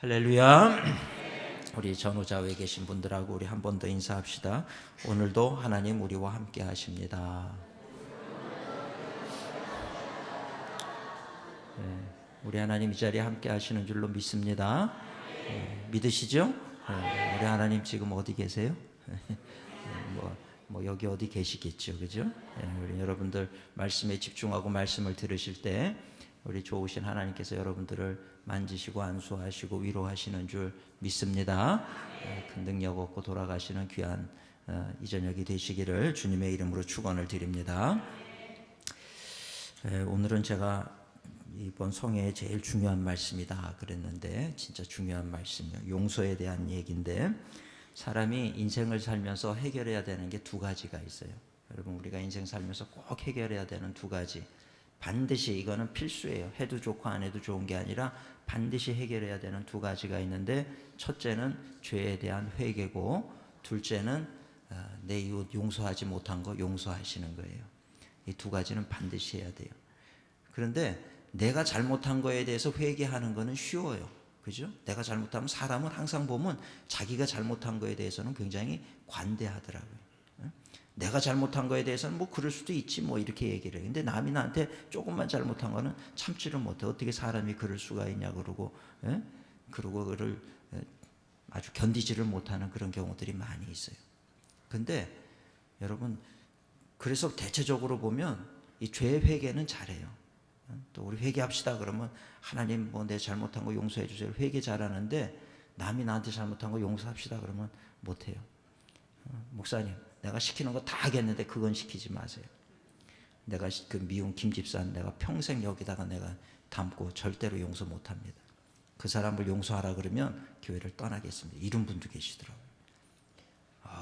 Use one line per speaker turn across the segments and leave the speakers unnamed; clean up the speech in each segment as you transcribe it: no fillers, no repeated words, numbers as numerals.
할렐루야. 우리 전후좌우에 계신 분들하고 우리 한 번 더 인사합시다. 오늘도 하나님 우리와 함께 하십니다. 우리 하나님 이 자리에 함께 하시는 줄로 믿습니다. 믿으시죠? 우리 하나님 지금 어디 계세요? 여기 어디 계시겠죠, 그죠? 우리 여러분들 말씀에 집중하고 말씀을 들으실 때 우리 좋으신 하나님께서 여러분들을 만지시고 안수하시고 위로하시는 줄 믿습니다. 큰 능력 얻고 돌아가시는 귀한 이 저녁이 되시기를 주님의 이름으로 축원을 드립니다. 오늘은 제가 이번 성회의 제일 중요한 말씀이다 그랬는데 진짜 중요한 말씀이에요. 용서에 대한 얘기인데 사람이 인생을 살면서 해결해야 되는 게 두 가지가 있어요. 여러분, 우리가 인생 살면서 꼭 해결해야 되는 두 가지, 반드시 이거는 필수예요. 해도 좋고 안 해도 좋은 게 아니라 반드시 해결해야 되는 두 가지가 있는데, 첫째는 죄에 대한 회개고, 둘째는 내 이웃 용서하지 못한 거 용서하시는 거예요. 이 두 가지는 반드시 해야 돼요. 그런데 내가 잘못한 거에 대해서 회개하는 거는 쉬워요. 그죠? 내가 잘못하면 사람은 항상 보면 자기가 잘못한 거에 대해서는 굉장히 관대하더라고요. 내가 잘못한 거에 대해서는 뭐 그럴 수도 있지 뭐 이렇게 얘기를 해요. 근데 남이 나한테 조금만 잘못한 거는 참지를 못해. 어떻게 사람이 그럴 수가 있냐 그러고, 그러고 그를 아주 견디지를 못하는 그런 경우들이 많이 있어요. 근데 여러분, 그래서 대체적으로 보면 이 죄 회개는 잘해요. 또 우리 회개합시다 그러면 하나님 뭐 내 잘못한 거 용서해 주세요. 회개 잘하는데 남이 나한테 잘못한 거 용서합시다 그러면 못해요. 목사님, 내가 시키는 거 다 하겠는데 그건 시키지 마세요. 내가 그 미운 김 집사는 내가 평생 여기다가 내가 담고 절대로 용서 못합니다. 그 사람을 용서하라 그러면 교회를 떠나겠습니다. 이런 분도 계시더라고요.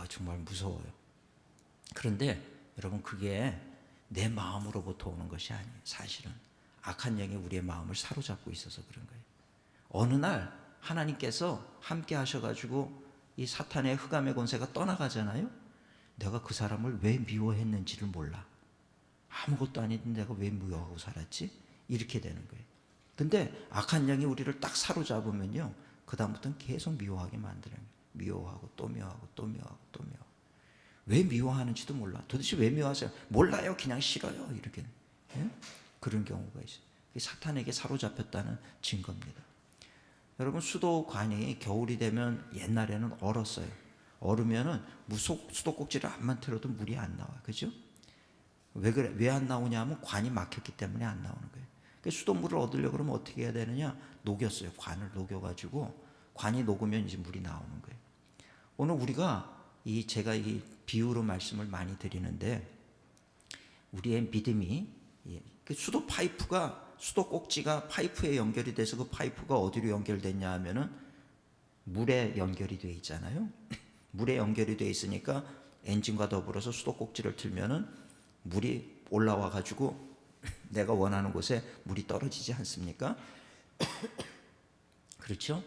정말 무서워요. 그런데 여러분, 그게 내 마음으로부터 오는 것이 아니에요. 사실은 악한 영이 우리의 마음을 사로잡고 있어서 그런 거예요. 어느 날 하나님께서 함께 하셔가지고 이 사탄의 흑암의 권세가 떠나가잖아요. 내가 그 사람을 왜 미워했는지를 몰라. 아무것도 아닌데 내가 왜 미워하고 살았지? 이렇게 되는 거예요. 근데 악한 영이 우리를 딱 사로잡으면요, 그 다음부터는 계속 미워하게 만드는 거예요. 미워하고 또 미워하고 또 미워하고 또 미워하고. 왜 미워하는지도 몰라. 도대체 왜 미워하세요? 몰라요. 그냥 싫어요. 이렇게. 그런 경우가 있어요. 사탄에게 사로잡혔다는 증거입니다. 여러분, 수도관이 겨울이 되면 옛날에는 얼었어요. 얼으면은 수도꼭지를 안만 틀어도 물이 안 나와. 그죠? 왜 그래? 왜 안 나오냐 하면 관이 막혔기 때문에 안 나오는 거예요. 수돗물을 얻으려고 그러면 어떻게 해야 되느냐? 녹였어요. 관을 녹여가지고 관이 녹으면 이제 물이 나오는 거예요. 오늘 우리가 제가 이 비유로 말씀을 많이 드리는데, 우리의 믿음이 수도 파이프가, 수도 꼭지가 파이프에 연결이 돼서 그 파이프가 어디로 연결됐냐 하면은 물에 연결이 돼 있잖아요. 물에 연결이 돼 있으니까 엔진과 더불어서 수도 꼭지를 틀면은 물이 올라와 가지고 내가 원하는 곳에 물이 떨어지지 않습니까? 그렇죠?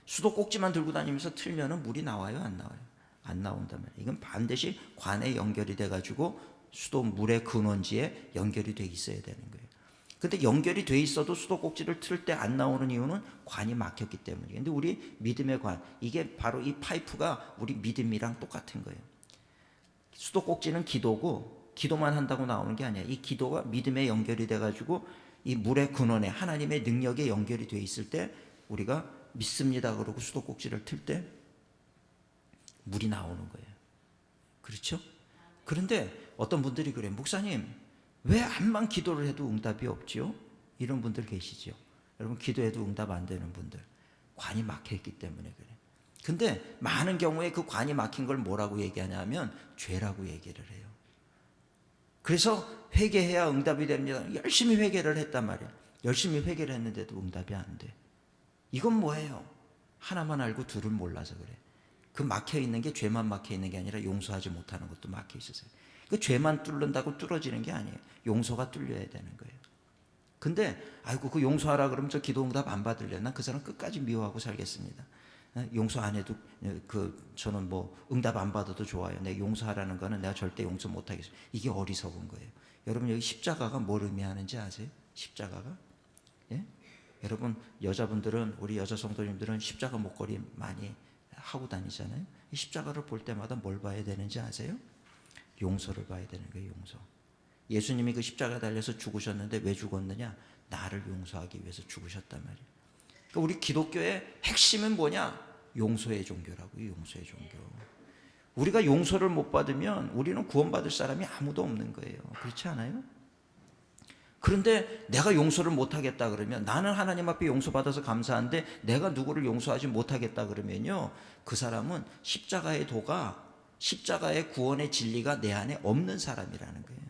수도 꼭지만 들고 다니면서 틀면은 물이 나와요, 안 나와요? 안 나온단 말이에요. 이건 반드시 관에 연결이 돼 가지고 수도 물의 근원지에 연결이 돼 있어야 되는 거예요. 근데 연결이 돼 있어도 수도 꼭지를 틀 때 안 나오는 이유는 관이 막혔기 때문이에요. 근데 우리 믿음의 관, 이게 바로 이 파이프가 우리 믿음이랑 똑같은 거예요. 수도 꼭지는 기도고, 기도만 한다고 나오는 게 아니야. 이 기도가 믿음에 연결이 돼 가지고 이 물의 근원에 하나님의 능력에 연결이 돼 있을 때 우리가 믿습니다 그러고 수도 꼭지를 틀 때 물이 나오는 거예요. 그렇죠? 그런데 어떤 분들이 그래요. 목사님, 왜 암만 기도를 해도 응답이 없지요? 이런 분들 계시죠. 여러분, 기도해도 응답 안 되는 분들, 관이 막혀있기 때문에 그래요. 근데 많은 경우에 그 관이 막힌 걸 뭐라고 얘기하냐면 죄라고 얘기를 해요. 그래서 회개해야 응답이 됩니다. 열심히 회개를 했단 말이에요. 열심히 회개를 했는데도 응답이 안 돼. 이건 뭐예요? 하나만 알고 둘을 몰라서 그래. 그 막혀있는 게 죄만 막혀있는 게 아니라 용서하지 못하는 것도 막혀있어요. 그 죄만 뚫는다고 뚫어지는 게 아니에요. 용서가 뚫려야 되는 거예요. 근데 아이고, 그 용서하라 그러면 저 기도 응답 안 받을래. 난 그 사람 끝까지 미워하고 살겠습니다. 용서 안 해도 저는 뭐 응답 안 받아도 좋아요. 내가 용서하라는 거는 내가 절대 용서 못 하겠어요. 이게 어리석은 거예요. 여러분, 여기 십자가가 뭘 의미하는지 아세요? 십자가가? 예? 여러분 여자분들은 우리 여자 성도님들은 십자가 목걸이 많이 하고 다니잖아요. 이 십자가를 볼 때마다 뭘 봐야 되는지 아세요? 용서를 봐야 되는 거예요. 용서. 예수님이 그 십자가에 달려서 죽으셨는데 왜 죽었느냐? 나를 용서하기 위해서 죽으셨단 말이에요. 그러니까 우리 기독교의 핵심은 뭐냐? 용서의 종교라고요. 용서의 종교. 우리가 용서를 못 받으면 우리는 구원받을 사람이 아무도 없는 거예요. 그렇지 않아요? 그런데 내가 용서를 못하겠다 그러면, 나는 하나님 앞에 용서받아서 감사한데 내가 누구를 용서하지 못하겠다 그러면요, 그 사람은 십자가의 도가, 십자가의 구원의 진리가 내 안에 없는 사람이라는 거예요.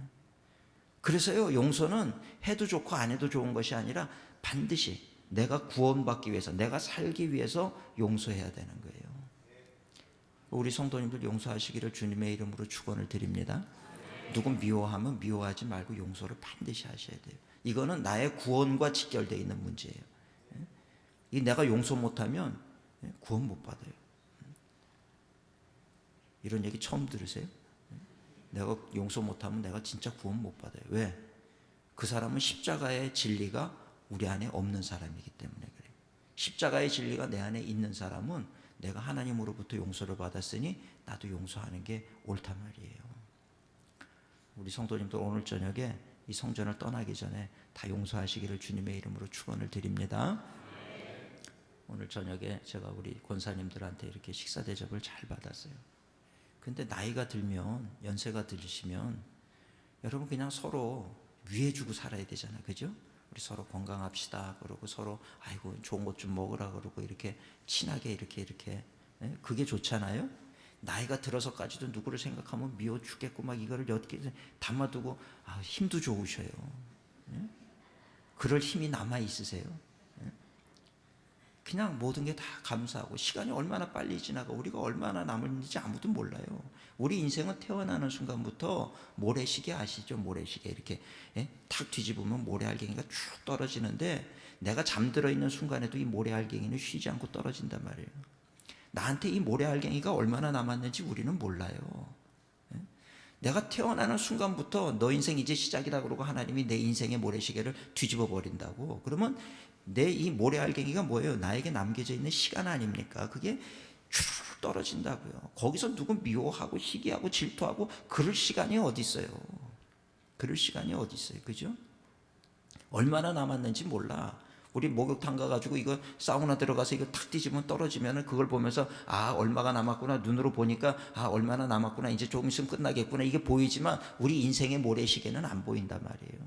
그래서요, 용서는 해도 좋고 안 해도 좋은 것이 아니라 반드시 내가 구원받기 위해서, 내가 살기 위해서 용서해야 되는 거예요. 우리 성도님들 용서하시기를 주님의 이름으로 축원을 드립니다. 누구 미워하면 미워하지 말고 용서를 반드시 하셔야 돼요. 이거는 나의 구원과 직결되어 있는 문제예요. 이 내가 용서 못하면 구원 못 받아요. 이런 얘기 처음 들으세요? 내가 용서 못하면 내가 진짜 구원 못 받아요. 왜? 그 사람은 십자가의 진리가 우리 안에 없는 사람이기 때문에 그래요. 십자가의 진리가 내 안에 있는 사람은 내가 하나님으로부터 용서를 받았으니 나도 용서하는 게 옳단 말이에요. 우리 성도님들 오늘 저녁에 이 성전을 떠나기 전에 다 용서하시기를 주님의 이름으로 축원을 드립니다. 오늘 저녁에 제가 우리 권사님들한테 이렇게 식사 대접을 잘 받았어요. 근데 나이가 들면, 연세가 들으시면 여러분 그냥 서로 위해주고 살아야 되잖아요. 그죠? 우리 서로 건강합시다 그러고 서로 아이고 좋은 것 좀 먹으라 그러고 이렇게 친하게 이렇게 그게 좋잖아요. 나이가 들어서까지도 누구를 생각하면 미워 죽겠고 막 이거를 엿게 담아두고 힘도 좋으셔요. 그럴 힘이 남아 있으세요? 그냥 모든 게 다 감사하고, 시간이 얼마나 빨리 지나가, 우리가 얼마나 남았는지 아무도 몰라요. 우리 인생은 태어나는 순간부터 모래시계 아시죠? 모래시계 이렇게 탁 뒤집으면 모래알갱이가 쭉 떨어지는데, 내가 잠들어 있는 순간에도 이 모래알갱이는 쉬지 않고 떨어진단 말이에요. 나한테 이 모래알갱이가 얼마나 남았는지 우리는 몰라요. 내가 태어나는 순간부터 너 인생 이제 시작이다 그러고 하나님이 내 인생의 모래시계를 뒤집어 버린다고 그러면 내 이 모래알갱이가 뭐예요? 나에게 남겨져 있는 시간 아닙니까? 그게 쭉 떨어진다고요. 거기서 누구 미워하고 시기하고 질투하고 그럴 시간이 어디 있어요? 그럴 시간이 어디 있어요? 그죠? 얼마나 남았는지 몰라. 우리 목욕탕 가가지고 이거 사우나 들어가서 이거 탁 뒤집으면 떨어지면은 그걸 보면서 얼마가 남았구나, 눈으로 보니까 얼마나 남았구나, 이제 조금 있으면 끝나겠구나, 이게 보이지만 우리 인생의 모래시계는 안 보인단 말이에요.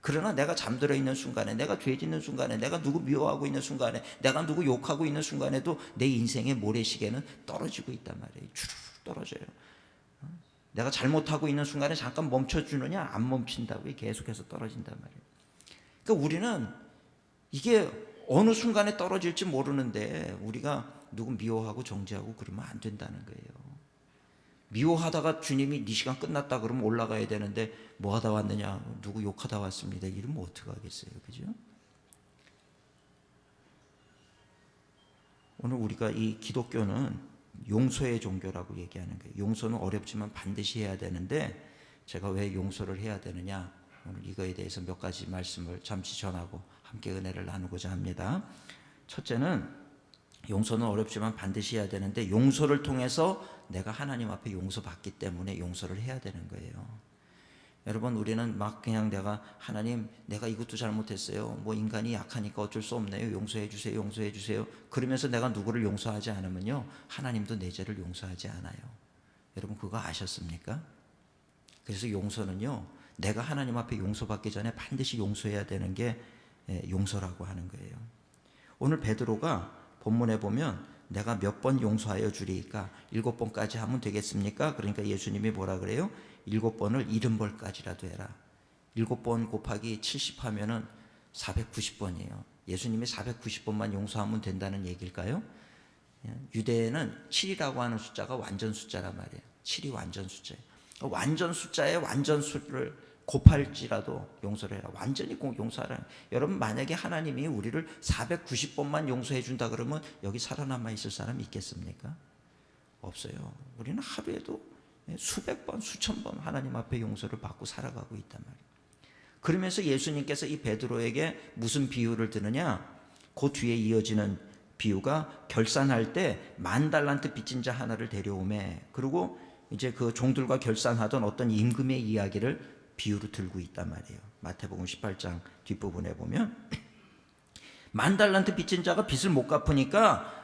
그러나 내가 잠들어 있는 순간에, 내가 죄 짓는 순간에, 내가 누구 미워하고 있는 순간에, 내가 누구 욕하고 있는 순간에도 내 인생의 모래시계는 떨어지고 있단 말이에요. 주르륵 떨어져요. 내가 잘못하고 있는 순간에 잠깐 멈춰주느냐? 안 멈춘다고요. 계속해서 떨어진단 말이에요. 그러니까 우리는 이게 어느 순간에 떨어질지 모르는데 우리가 누구 미워하고 정죄하고 그러면 안 된다는 거예요. 미워하다가 주님이 네 시간 끝났다 그러면 올라가야 되는데 뭐 하다 왔느냐, 누구 욕하다 왔습니다 이러면 어떡하겠어요. 그죠? 오늘 우리가 이 기독교는 용서의 종교라고 얘기하는 거예요. 용서는 어렵지만 반드시 해야 되는데, 제가 왜 용서를 해야 되느냐, 오늘 이거에 대해서 몇 가지 말씀을 잠시 전하고 함께 은혜를 나누고자 합니다. 첫째는 용서는 어렵지만 반드시 해야 되는데, 용서를 통해서 내가 하나님 앞에 용서받기 때문에 용서를 해야 되는 거예요. 여러분, 우리는 막 그냥 하나님 내가 이것도 잘못했어요, 뭐 인간이 약하니까 어쩔 수 없네요, 용서해 주세요, 용서해 주세요, 그러면서 내가 누구를 용서하지 않으면요, 하나님도 내 죄를 용서하지 않아요. 여러분 그거 아셨습니까? 그래서 용서는요, 내가 하나님 앞에 용서받기 전에 반드시 용서해야 되는 게 용서라고 하는 거예요. 오늘 베드로가 본문에 보면 내가 몇 번 용서하여 주리까? 7번까지 하면 되겠습니까? 그러니까 예수님이 뭐라 그래요? 7번을 70번까지라도 해라. 7번 곱하기 70 하면은 490번이에요. 예수님이 490번만 용서하면 된다는 얘기일까요? 유대에는 7이라고 하는 숫자가 완전 숫자란 말이에요. 7이 완전 숫자예요. 완전 숫자에 완전 수를 곱할지라도 용서를 해라. 완전히 용서하라. 여러분, 만약에 하나님이 우리를 490번만 용서해 준다 그러면 여기 살아남아 있을 사람이 있겠습니까? 없어요. 우리는 하루에도 수백 번, 수천 번 하나님 앞에 용서를 받고 살아가고 있단 말이에요. 그러면서 예수님께서 이 베드로에게 무슨 비유를 드느냐? 그 뒤에 이어지는 비유가 결산할 때 10,000달란트 빚진 자 하나를 데려오매. 그리고 이제 그 종들과 결산하던 어떤 임금의 이야기를 비유로 들고 있단 말이에요. 마태복음 18장 뒷부분에 보면 10,000달란트 빚진 자가 빚을 못 갚으니까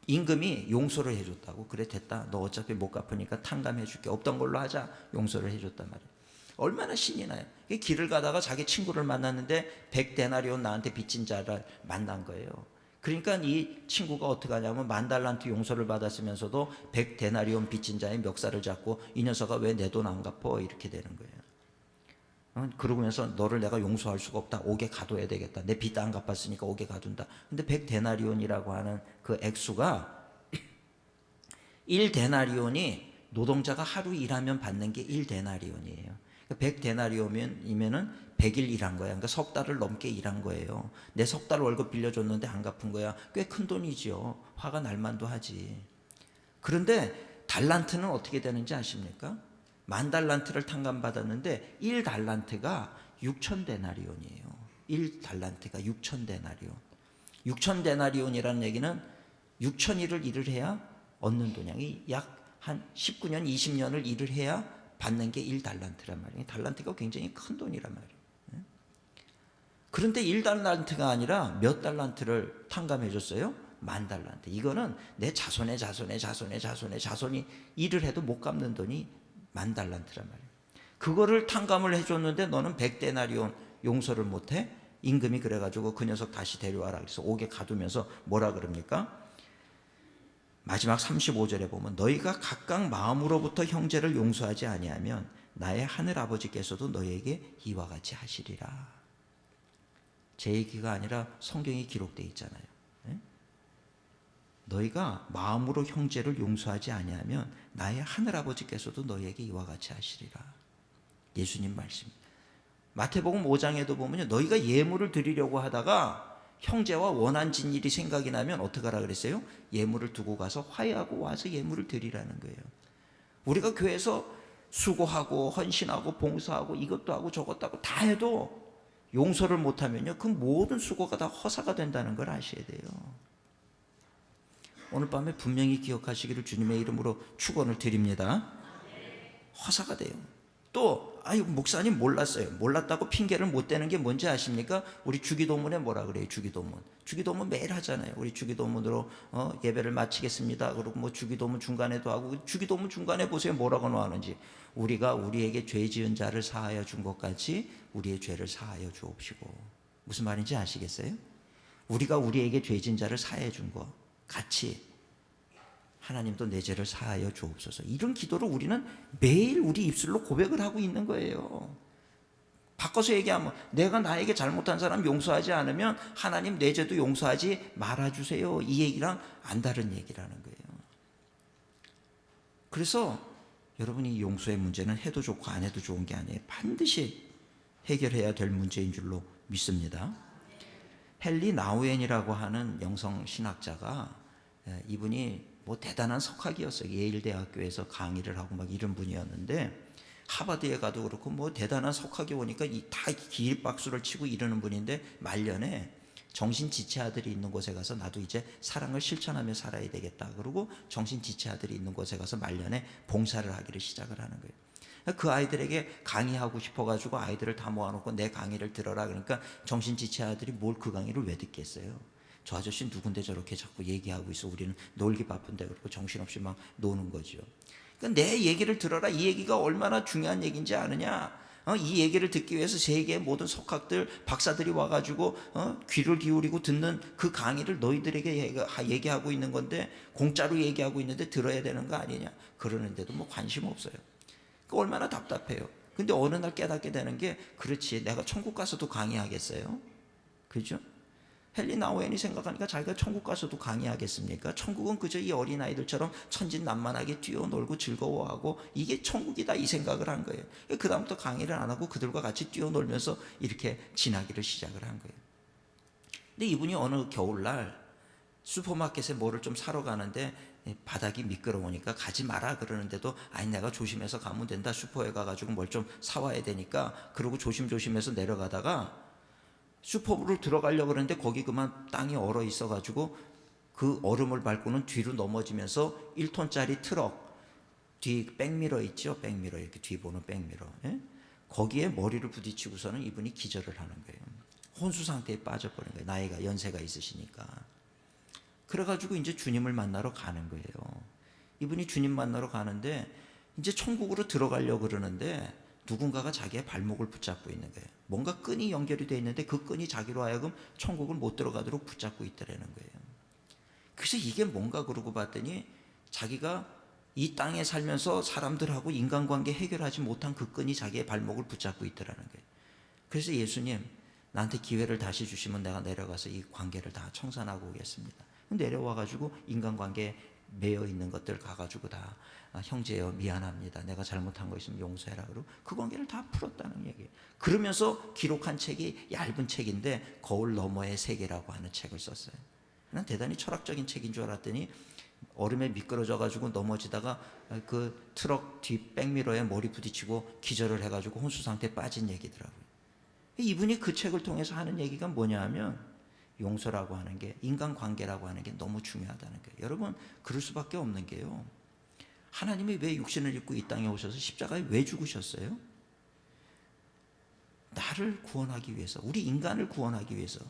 임금이 용서를 해줬다고. 그래 됐다, 너 어차피 못 갚으니까 탕감해줄게, 없던 걸로 하자, 용서를 해줬단 말이에요. 얼마나 신이 나요. 길을 가다가 자기 친구를 만났는데 100데나리온 나한테 빚진 자를 만난 거예요. 그러니까 이 친구가 어떻게 하냐면 10,000달란트 용서를 받았으면서도 100데나리온 빚진 자의 멱살을 잡고 이 녀석아 왜 내 돈 안 갚어, 이렇게 되는 거예요. 그러면서 너를 내가 용서할 수가 없다, 옥에 가둬야 되겠다, 내 빚 안 갚았으니까 옥에 가둔다. 근데 100데나리온이라고 하는 그 액수가 1데나리온이 노동자가 하루 일하면 받는 게 1데나리온이에요. 100데나리온이면은 100일 일한 거야. 그러니까 석 달을 넘게 일한 거예요. 내 석 달 월급 빌려줬는데 안 갚은 거야. 꽤 큰 돈이지요. 화가 날 만도 하지. 그런데 달란트는 어떻게 되는지 아십니까? 10,000달란트를 탕감받았는데 1달란트가 6,000데나리온이에요. 1달란트가 6,000데나리온. 6,000데나리온이라는 얘기는 6,000일을 일을 해야 얻는 돈량이 약 한 19년, 20년을 일을 해야 받는 게 1달란트란 말이에요. 달란트가 굉장히 큰 돈이란 말이에요. 그런데 1달란트가 아니라 몇 달란트를 탕감해 줬어요? 10,000달란트. 이거는 내 자손의 자손이 일을 해도 못 갚는 돈이 10,000달란트란 말이에요. 그거를 탕감을 해줬는데 너는 100데나리온 용서를 못해? 임금이 그래가지고 그 녀석 다시 데려와라. 그래서 옥에 가두면서 뭐라 그럽니까? 마지막 35절에 보면 너희가 각각 마음으로부터 형제를 용서하지 아니하면 나의 하늘 아버지께서도 너희에게 이와 같이 하시리라. 제 얘기가 아니라 성경에 기록되어 있잖아요. 너희가 마음으로 형제를 용서하지 아니하면 나의 하늘 아버지께서도 너희에게 이와 같이 하시리라. 예수님 말씀. 마태복음 5장에도 보면요, 너희가 예물을 드리려고 하다가 형제와 원한 진 일이 생각이 나면 어떻게 하라 그랬어요? 예물을 두고 가서 화해하고 와서 예물을 드리라는 거예요. 우리가 교회에서 수고하고 헌신하고 봉사하고 이것도 하고 저것도 하고 다 해도 용서를 못하면요, 그 모든 수고가 다 허사가 된다는 걸 아셔야 돼요. 오늘 밤에 분명히 기억하시기를 주님의 이름으로 축원을 드립니다. 허사가 돼요. 또 아유 목사님 몰랐어요. 몰랐다고 핑계를 못 대는 게 뭔지 아십니까? 우리 주기도문에 뭐라 그래요? 주기도문 매일 하잖아요. 우리 주기도문으로 예배를 마치겠습니다. 그리고 뭐 주기도문 중간에도 하고, 주기도문 중간에 보세요 뭐라고 나오는지. 우리가 우리에게 죄 지은 자를 사하여 준 것 같이 우리의 죄를 사하여 주옵시고. 무슨 말인지 아시겠어요? 우리가 우리에게 죄 지은 자를 사하여 준 것 같이 하나님도 내 죄를 사하여 주옵소서. 이런 기도를 우리는 매일 우리 입술로 고백을 하고 있는 거예요. 바꿔서 얘기하면 내가 나에게 잘못한 사람 용서하지 않으면 하나님 내 죄도 용서하지 말아주세요. 이 얘기랑 안 다른 얘기라는 거예요. 그래서 여러분이 용서의 문제는 해도 좋고 안 해도 좋은 게 아니에요. 반드시 해결해야 될 문제인 줄로 믿습니다. 헨리 나우엔이라고 하는 영성신학자가, 이분이 뭐 대단한 석학이었어요. 예일대학교에서 강의를 하고 막 이런 분이었는데, 하버드에 가도 그렇고 뭐 대단한 석학이 오니까 다 기립박수를 치고 이러는 분인데, 말년에 정신지체아들이 있는 곳에 가서 나도 이제 사랑을 실천하며 살아야 되겠다. 그러고 정신지체아들이 있는 곳에 가서 말년에 봉사를 하기를 시작을 하는 거예요. 그 아이들에게 강의하고 싶어가지고 아이들을 다 모아놓고 내 강의를 들어라. 그러니까 정신지체아들이 뭘 그 강의를 왜 듣겠어요? 저 아저씨 누군데 저렇게 자꾸 얘기하고 있어. 우리는 놀기 바쁜데. 그러고 정신없이 막 노는 거죠. 그러니까 내 얘기를 들어라. 이 얘기가 얼마나 중요한 얘기인지 아느냐. 이 얘기를 듣기 위해서 세계의 모든 석학들, 박사들이 와가지고 귀를 기울이고 듣는 그 강의를 너희들에게 얘기하고 있는 건데, 공짜로 얘기하고 있는데 들어야 되는 거 아니냐. 그러는데도 뭐 관심 없어요. 그 얼마나 답답해요. 근데 어느 날 깨닫게 되는 게, 그렇지, 내가 천국 가서도 강의하겠어요? 그죠? 헨리 나우엔이 생각하니까 자기가 천국 가서도 강의하겠습니까? 천국은 그저 이 어린아이들처럼 천진난만하게 뛰어놀고 즐거워하고 이게 천국이다, 이 생각을 한 거예요. 그 다음부터 강의를 안 하고 그들과 같이 뛰어놀면서 이렇게 지나기를 시작을 한 거예요. 근데 이분이 어느 겨울날 슈퍼마켓에 뭐를 좀 사러 가는데 바닥이 미끄러우니까 가지 마라 그러는데도, 아니 내가 조심해서 가면 된다, 슈퍼에 가가지고 뭘 좀 사와야 되니까, 그러고 조심조심해서 내려가다가 슈퍼볼을 들어가려고 그러는데 거기 그만 땅이 얼어 있어가지고 그 얼음을 밟고는 뒤로 넘어지면서 1톤짜리 트럭 뒤 백미러 있죠? 백미러, 이렇게 뒤 보는 백미러. 예? 거기에 머리를 부딪히고서는 이분이 기절을 하는 거예요. 혼수 상태에 빠져버린 거예요. 나이가, 연세가 있으시니까. 그래가지고 이제 주님을 만나러 가는 거예요. 이분이 주님 만나러 가는데 이제 천국으로 들어가려고 그러는데 누군가가 자기의 발목을 붙잡고 있는 거예요. 뭔가 끈이 연결이 되어 있는데 그 끈이 자기로 하여금 천국을 못 들어가도록 붙잡고 있더라는 거예요. 그래서 이게 뭔가 그러고 봤더니 자기가 이 땅에 살면서 사람들하고 인간관계 해결하지 못한 그 끈이 자기의 발목을 붙잡고 있더라는 거예요. 그래서 예수님, 나한테 기회를 다시 주시면 내가 내려가서 이 관계를 다 청산하고 오겠습니다. 내려와가지고 인간관계에 매여 있는 것들 가가지고 다 형제여 미안합니다. 내가 잘못한 거 있으면 용서해라. 그러고 그 관계를 다 풀었다는 얘기예요. 그러면서 기록한 책이 얇은 책인데 거울 너머의 세계라고 하는 책을 썼어요. 난 대단히 철학적인 책인 줄 알았더니 얼음에 미끄러져가지고 넘어지다가 그 트럭 뒤 백미러에 머리 부딪히고 기절을 해가지고 혼수 상태에 빠진 얘기더라고요. 이분이 그 책을 통해서 하는 얘기가 뭐냐 하면 용서라고 하는 게, 인간관계라고 하는 게 너무 중요하다는 거예요. 여러분, 그럴 수밖에 없는 게요, 하나님이 왜 육신을 입고 이 땅에 오셔서 십자가에 왜 죽으셨어요? 나를 구원하기 위해서, 우리 인간을 구원하기 위해서.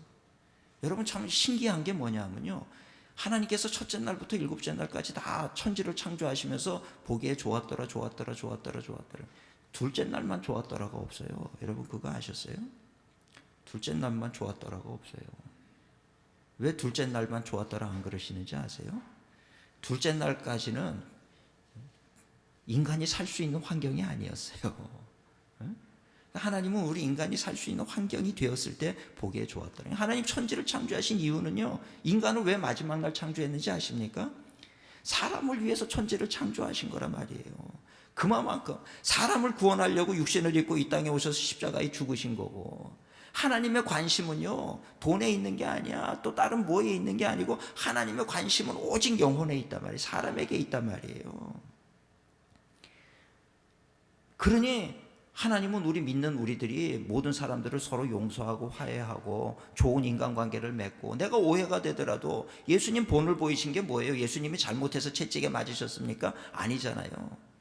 여러분, 참 신기한 게 뭐냐면요, 하나님께서 첫째 날부터 일곱째 날까지 다 천지를 창조하시면서 보기에 좋았더라. 둘째 날만 좋았더라가 없어요. 여러분, 그거 아셨어요? 둘째 날만 좋았더라가 없어요. 왜 둘째 날만 좋았더라 안 그러시는지 아세요? 둘째 날까지는 인간이 살 수 있는 환경이 아니었어요. 하나님은 우리 인간이 살 수 있는 환경이 되었을 때 보기에 좋았더라. 하나님 천지를 창조하신 이유는요, 인간을 왜 마지막 날 창조했는지 아십니까? 사람을 위해서 천지를 창조하신 거란 말이에요. 그만큼 사람을 구원하려고 육신을 입고 이 땅에 오셔서 십자가에 죽으신 거고, 하나님의 관심은요 돈에 있는 게 아니야, 또 다른 뭐에 있는 게 아니고 하나님의 관심은 오직 영혼에 있단 말이에요. 사람에게 있단 말이에요. 그러니 하나님은 우리 믿는 우리들이 모든 사람들을 서로 용서하고 화해하고 좋은 인간관계를 맺고, 내가 오해가 되더라도 예수님 본을 보이신 게 뭐예요? 예수님이 잘못해서 채찍에 맞으셨습니까? 아니잖아요.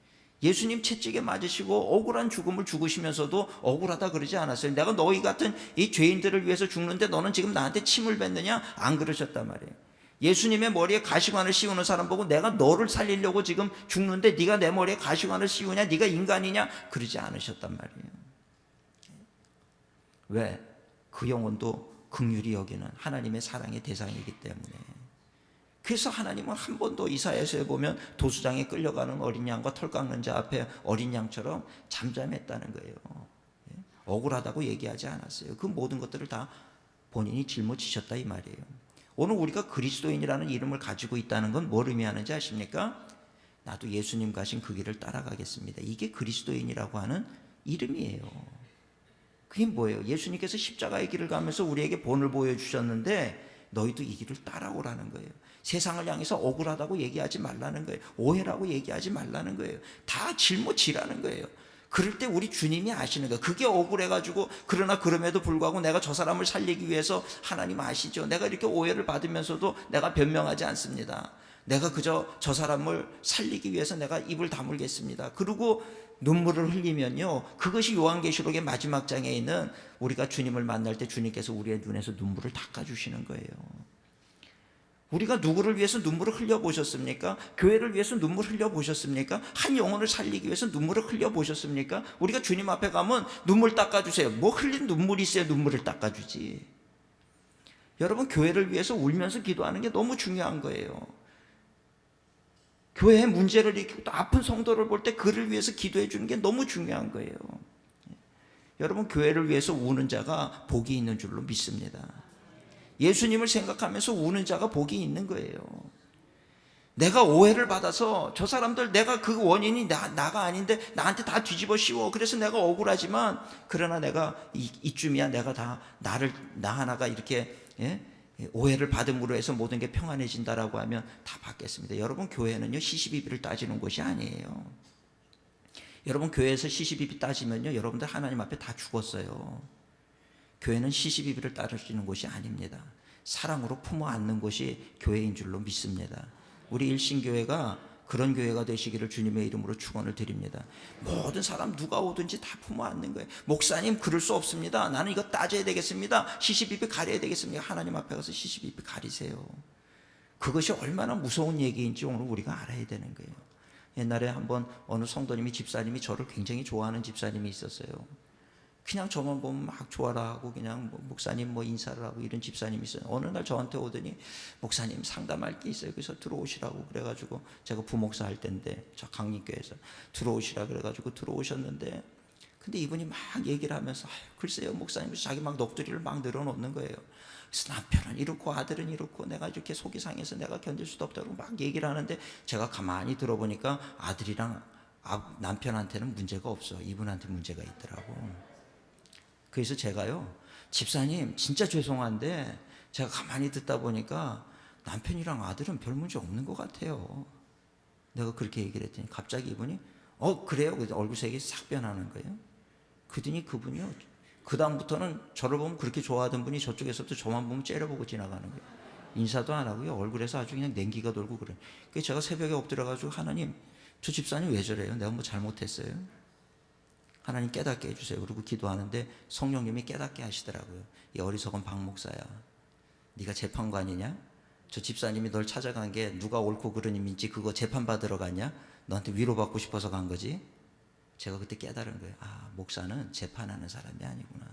예수님 채찍에 맞으시고 억울한 죽음을 죽으시면서도 억울하다 그러지 않았어요. 내가 너희 같은 이 죄인들을 위해서 죽는데 너는 지금 나한테 침을 뱉느냐? 안 그러셨단 말이에요. 예수님의 머리에 가시관을 씌우는 사람 보고 내가 너를 살리려고 지금 죽는데 네가 내 머리에 가시관을 씌우냐? 네가 인간이냐? 그러지 않으셨단 말이에요. 왜? 그 영혼도 긍휼히 여기는 하나님의 사랑의 대상이기 때문에. 그래서 하나님은 한 번도 이사야서에 보면 도수장에 끌려가는 어린 양과 털 깎는 자 앞에 어린 양처럼 잠잠했다는 거예요. 억울하다고 얘기하지 않았어요. 그 모든 것들을 다 본인이 짊어지셨다 이 말이에요. 오늘 우리가 그리스도인이라는 이름을 가지고 있다는 건 뭘 의미하는지 아십니까? 나도 예수님 가신 그 길을 따라가겠습니다. 이게 그리스도인이라고 하는 이름이에요. 그게 뭐예요? 예수님께서 십자가의 길을 가면서 우리에게 본을 보여주셨는데 너희도 이 길을 따라오라는 거예요. 세상을 향해서 억울하다고 얘기하지 말라는 거예요. 오해라고 얘기하지 말라는 거예요. 다 짊어지라는 거예요. 그럴 때 우리 주님이 아시는 거예요. 그게 억울해가지고, 그러나 그럼에도 불구하고 내가 저 사람을 살리기 위해서, 하나님 아시죠? 내가 이렇게 오해를 받으면서도 내가 변명하지 않습니다. 내가 그저 저 사람을 살리기 위해서 내가 입을 다물겠습니다. 그리고 눈물을 흘리면요, 그것이 요한계시록의 마지막 장에 있는 우리가 주님을 만날 때 주님께서 우리의 눈에서 눈물을 닦아주시는 거예요. 우리가 누구를 위해서 눈물을 흘려보셨습니까? 교회를 위해서 눈물 흘려보셨습니까? 한 영혼을 살리기 위해서 눈물을 흘려보셨습니까? 우리가 주님 앞에 가면 눈물 닦아주세요. 뭐 흘린 눈물이 있어야 눈물을 닦아주지. 여러분, 교회를 위해서 울면서 기도하는 게 너무 중요한 거예요. 교회에 문제를 일으키고 또 아픈 성도를 볼 때 그를 위해서 기도해 주는 게 너무 중요한 거예요. 여러분, 교회를 위해서 우는 자가 복이 있는 줄로 믿습니다. 예수님을 생각하면서 우는 자가 복이 있는 거예요. 내가 오해를 받아서 저 사람들, 내가 그 원인이 나가 아닌데 나한테 다 뒤집어 씌워. 그래서 내가 억울하지만, 그러나 내가 이쯤이야 내가 다 나 하나가 이렇게 오해를 받음으로 해서 모든 게 평안해진다라고 하면 다 받겠습니다. 여러분, 교회는요 시시비비를 따지는 곳이 아니에요. 여러분, 교회에서 시시비비 따지면요 여러분들 하나님 앞에 다 죽었어요. 교회는 시시비비를 따르시는 곳이 아닙니다. 사랑으로 품어 안는 곳이 교회인 줄로 믿습니다. 우리 일신교회가 그런 교회가 되시기를 주님의 이름으로 축원을 드립니다. 모든 사람 누가 오든지 다 품어 안는 거예요. 목사님 그럴 수 없습니다. 나는 이거 따져야 되겠습니다. 시시비비 가려야 되겠습니다. 하나님 앞에 가서 시시비비 가리세요. 그것이 얼마나 무서운 얘기인지 오늘 우리가 알아야 되는 거예요. 옛날에 한번 어느 성도님이 집사님이 저를 굉장히 좋아하는 집사님이 있었어요. 그냥 저만 보면 막 좋아라 하고 그냥 목사님 인사를 하고 이런 집사님이 있어요. 어느 날 저한테 오더니 목사님 상담할 게 있어요. 그래서 들어오시라고 그래가지고 제가 부목사 할 때인데 저 강림교회에서 들어오시라 그래가지고 들어오셨는데 근데 이분이 막 얘기를 하면서 글쎄요 목사님 자기 막 넋두리를 막 늘어놓는 거예요. 그래서 남편은 이렇고 아들은 이렇고 내가 이렇게 속이 상해서 내가 견딜 수도 없다고 막 얘기를 하는데 제가 가만히 들어보니까 아들이랑 남편한테는 문제가 없어. 이분한테 문제가 있더라고. 그래서 제가요 집사님 진짜 죄송한데 제가 가만히 듣다 보니까 남편이랑 아들은 별 문제 없는 것 같아요. 내가 그렇게 얘기를 했더니 갑자기 이분이 그래요? 얼굴색이 싹 변하는 거예요. 그러더니 그분이요 그 다음부터는 저를 보면 그렇게 좋아하던 분이 저쪽에서부터 저만 보면 째려보고 지나가는 거예요. 인사도 안 하고요 얼굴에서 아주 그냥 냉기가 돌고 그래요. 그래서 제가 새벽에 엎드려가지고 하나님 저 집사님 왜 저래요? 내가 뭐 잘못했어요? 하나님 깨닫게 해주세요. 그리고 기도하는데 성령님이 깨닫게 하시더라고요. 이 어리석은 박 목사야. 네가 재판관이냐? 저 집사님이 널 찾아간 게 누가 옳고 그른 임인지 그거 재판받으러 갔냐? 너한테 위로받고 싶어서 간 거지? 제가 그때 깨달은 거예요. 목사는 재판하는 사람이 아니구나.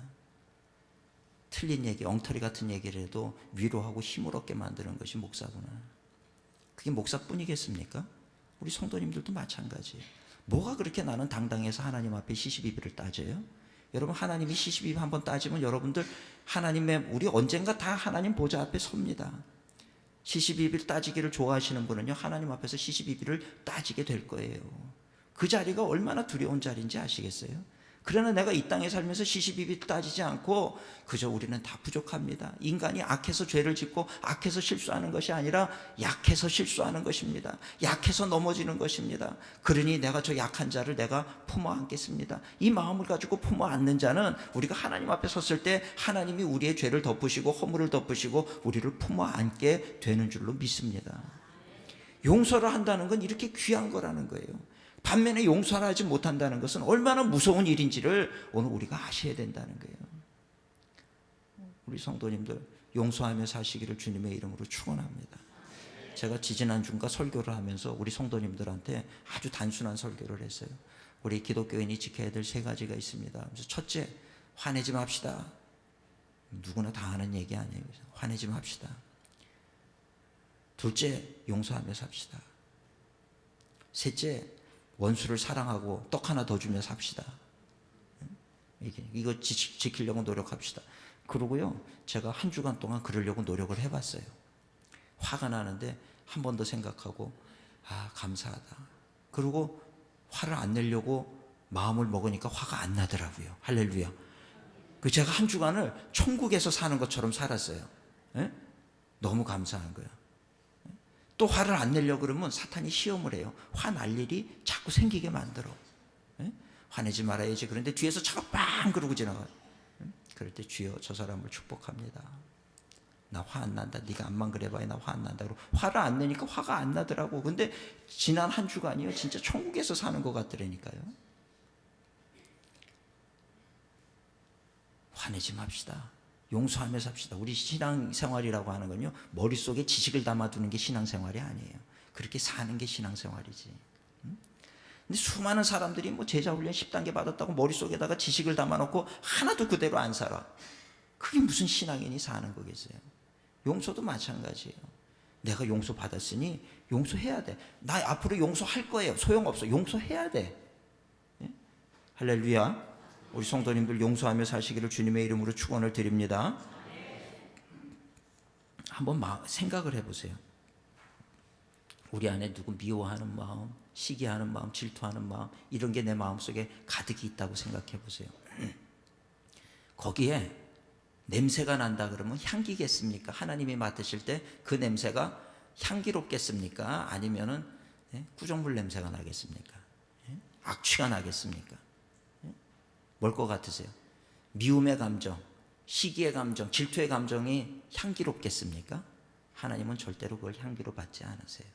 틀린 얘기, 엉터리 같은 얘기를 해도 위로하고 힘을 얻게 만드는 것이 목사구나. 그게 목사뿐이겠습니까? 우리 성도님들도 마찬가지예요. 뭐가 그렇게 나는 당당해서 하나님 앞에 시시비비를 따져요? 여러분 하나님이 시시비비 한번 따지면 여러분들 우리 언젠가 다 하나님 보좌 앞에 섭니다. 시시비비를 따지기를 좋아하시는 분은요 하나님 앞에서 시시비비를 따지게 될 거예요. 그 자리가 얼마나 두려운 자리인지 아시겠어요? 그러나 내가 이 땅에 살면서 시시비비 따지지 않고 그저 우리는 다 부족합니다. 인간이 악해서 죄를 짓고 악해서 실수하는 것이 아니라 약해서 실수하는 것입니다. 약해서 넘어지는 것입니다. 그러니 내가 저 약한 자를 내가 품어 안겠습니다. 이 마음을 가지고 품어 안는 자는 우리가 하나님 앞에 섰을 때 하나님이 우리의 죄를 덮으시고 허물을 덮으시고 우리를 품어 안게 되는 줄로 믿습니다. 용서를 한다는 건 이렇게 귀한 거라는 거예요. 반면에 용서를 하지 못한다는 것은 얼마나 무서운 일인지를 오늘 우리가 아셔야 된다는 거예요. 우리 성도님들 용서하며 사시기를 주님의 이름으로 축원합니다. 제가 지지난주인가 설교를 하면서 우리 성도님들한테 아주 단순한 설교를 했어요. 우리 기독교인이 지켜야 될 3가지가 있습니다. 그래서 첫째, 화내지 맙시다. 누구나 다 하는 얘기 아니에요. 화내지 맙시다. 둘째, 용서하며 삽시다. 셋째, 원수를 사랑하고 떡 하나 더 주며 삽시다. 이거 지키려고 노력합시다. 그러고요 제가 한 주간 동안 그러려고 노력을 해봤어요. 화가 나는데 한 번 더 생각하고 감사하다. 그리고 화를 안 내려고 마음을 먹으니까 화가 안 나더라고요. 할렐루야. 제가 한 주간을 천국에서 사는 것처럼 살았어요. 너무 감사한 거예요. 또 화를 안 내려고 그러면 사탄이 시험을 해요. 화날 일이 자꾸 생기게 만들어. 화내지 말아야지. 그런데 뒤에서 차가 빵 그러고 지나가요. 그럴 때 주여 저 사람을 축복합니다. 나 화 안 난다. 네가 암만 그래봐야 나 화 안 난다. 그러고 화를 안 내니까 화가 안 나더라고. 근데 지난 한 주간이요 진짜 천국에서 사는 것 같더라니까요. 화내지 맙시다. 용서하며 삽시다. 우리 신앙생활이라고 하는 건요 머릿속에 지식을 담아두는 게 신앙생활이 아니에요. 그렇게 사는 게 신앙생활이지. 근데 수많은 사람들이 제자훈련 10단계 받았다고 머릿속에다가 지식을 담아놓고 하나도 그대로 안 살아. 그게 무슨 신앙인이 사는 거겠어요. 용서도 마찬가지예요. 내가 용서 받았으니 용서해야 돼. 나 앞으로 용서할 거예요. 소용없어. 용서해야 돼. 할렐루야. 우리 성도님들 용서하며 사시기를 주님의 이름으로 축원을 드립니다. 한번 생각을 해보세요. 우리 안에 누구 미워하는 마음, 시기하는 마음, 질투하는 마음 이런 게 내 마음속에 가득히 있다고 생각해 보세요. 거기에 냄새가 난다 그러면 향기겠습니까? 하나님이 맡으실 때 그 냄새가 향기롭겠습니까? 아니면은 구정물 냄새가 나겠습니까? 악취가 나겠습니까? 뭘 것 같으세요? 미움의 감정, 시기의 감정, 질투의 감정이 향기롭겠습니까? 하나님은 절대로 그걸 향기로 받지 않으세요.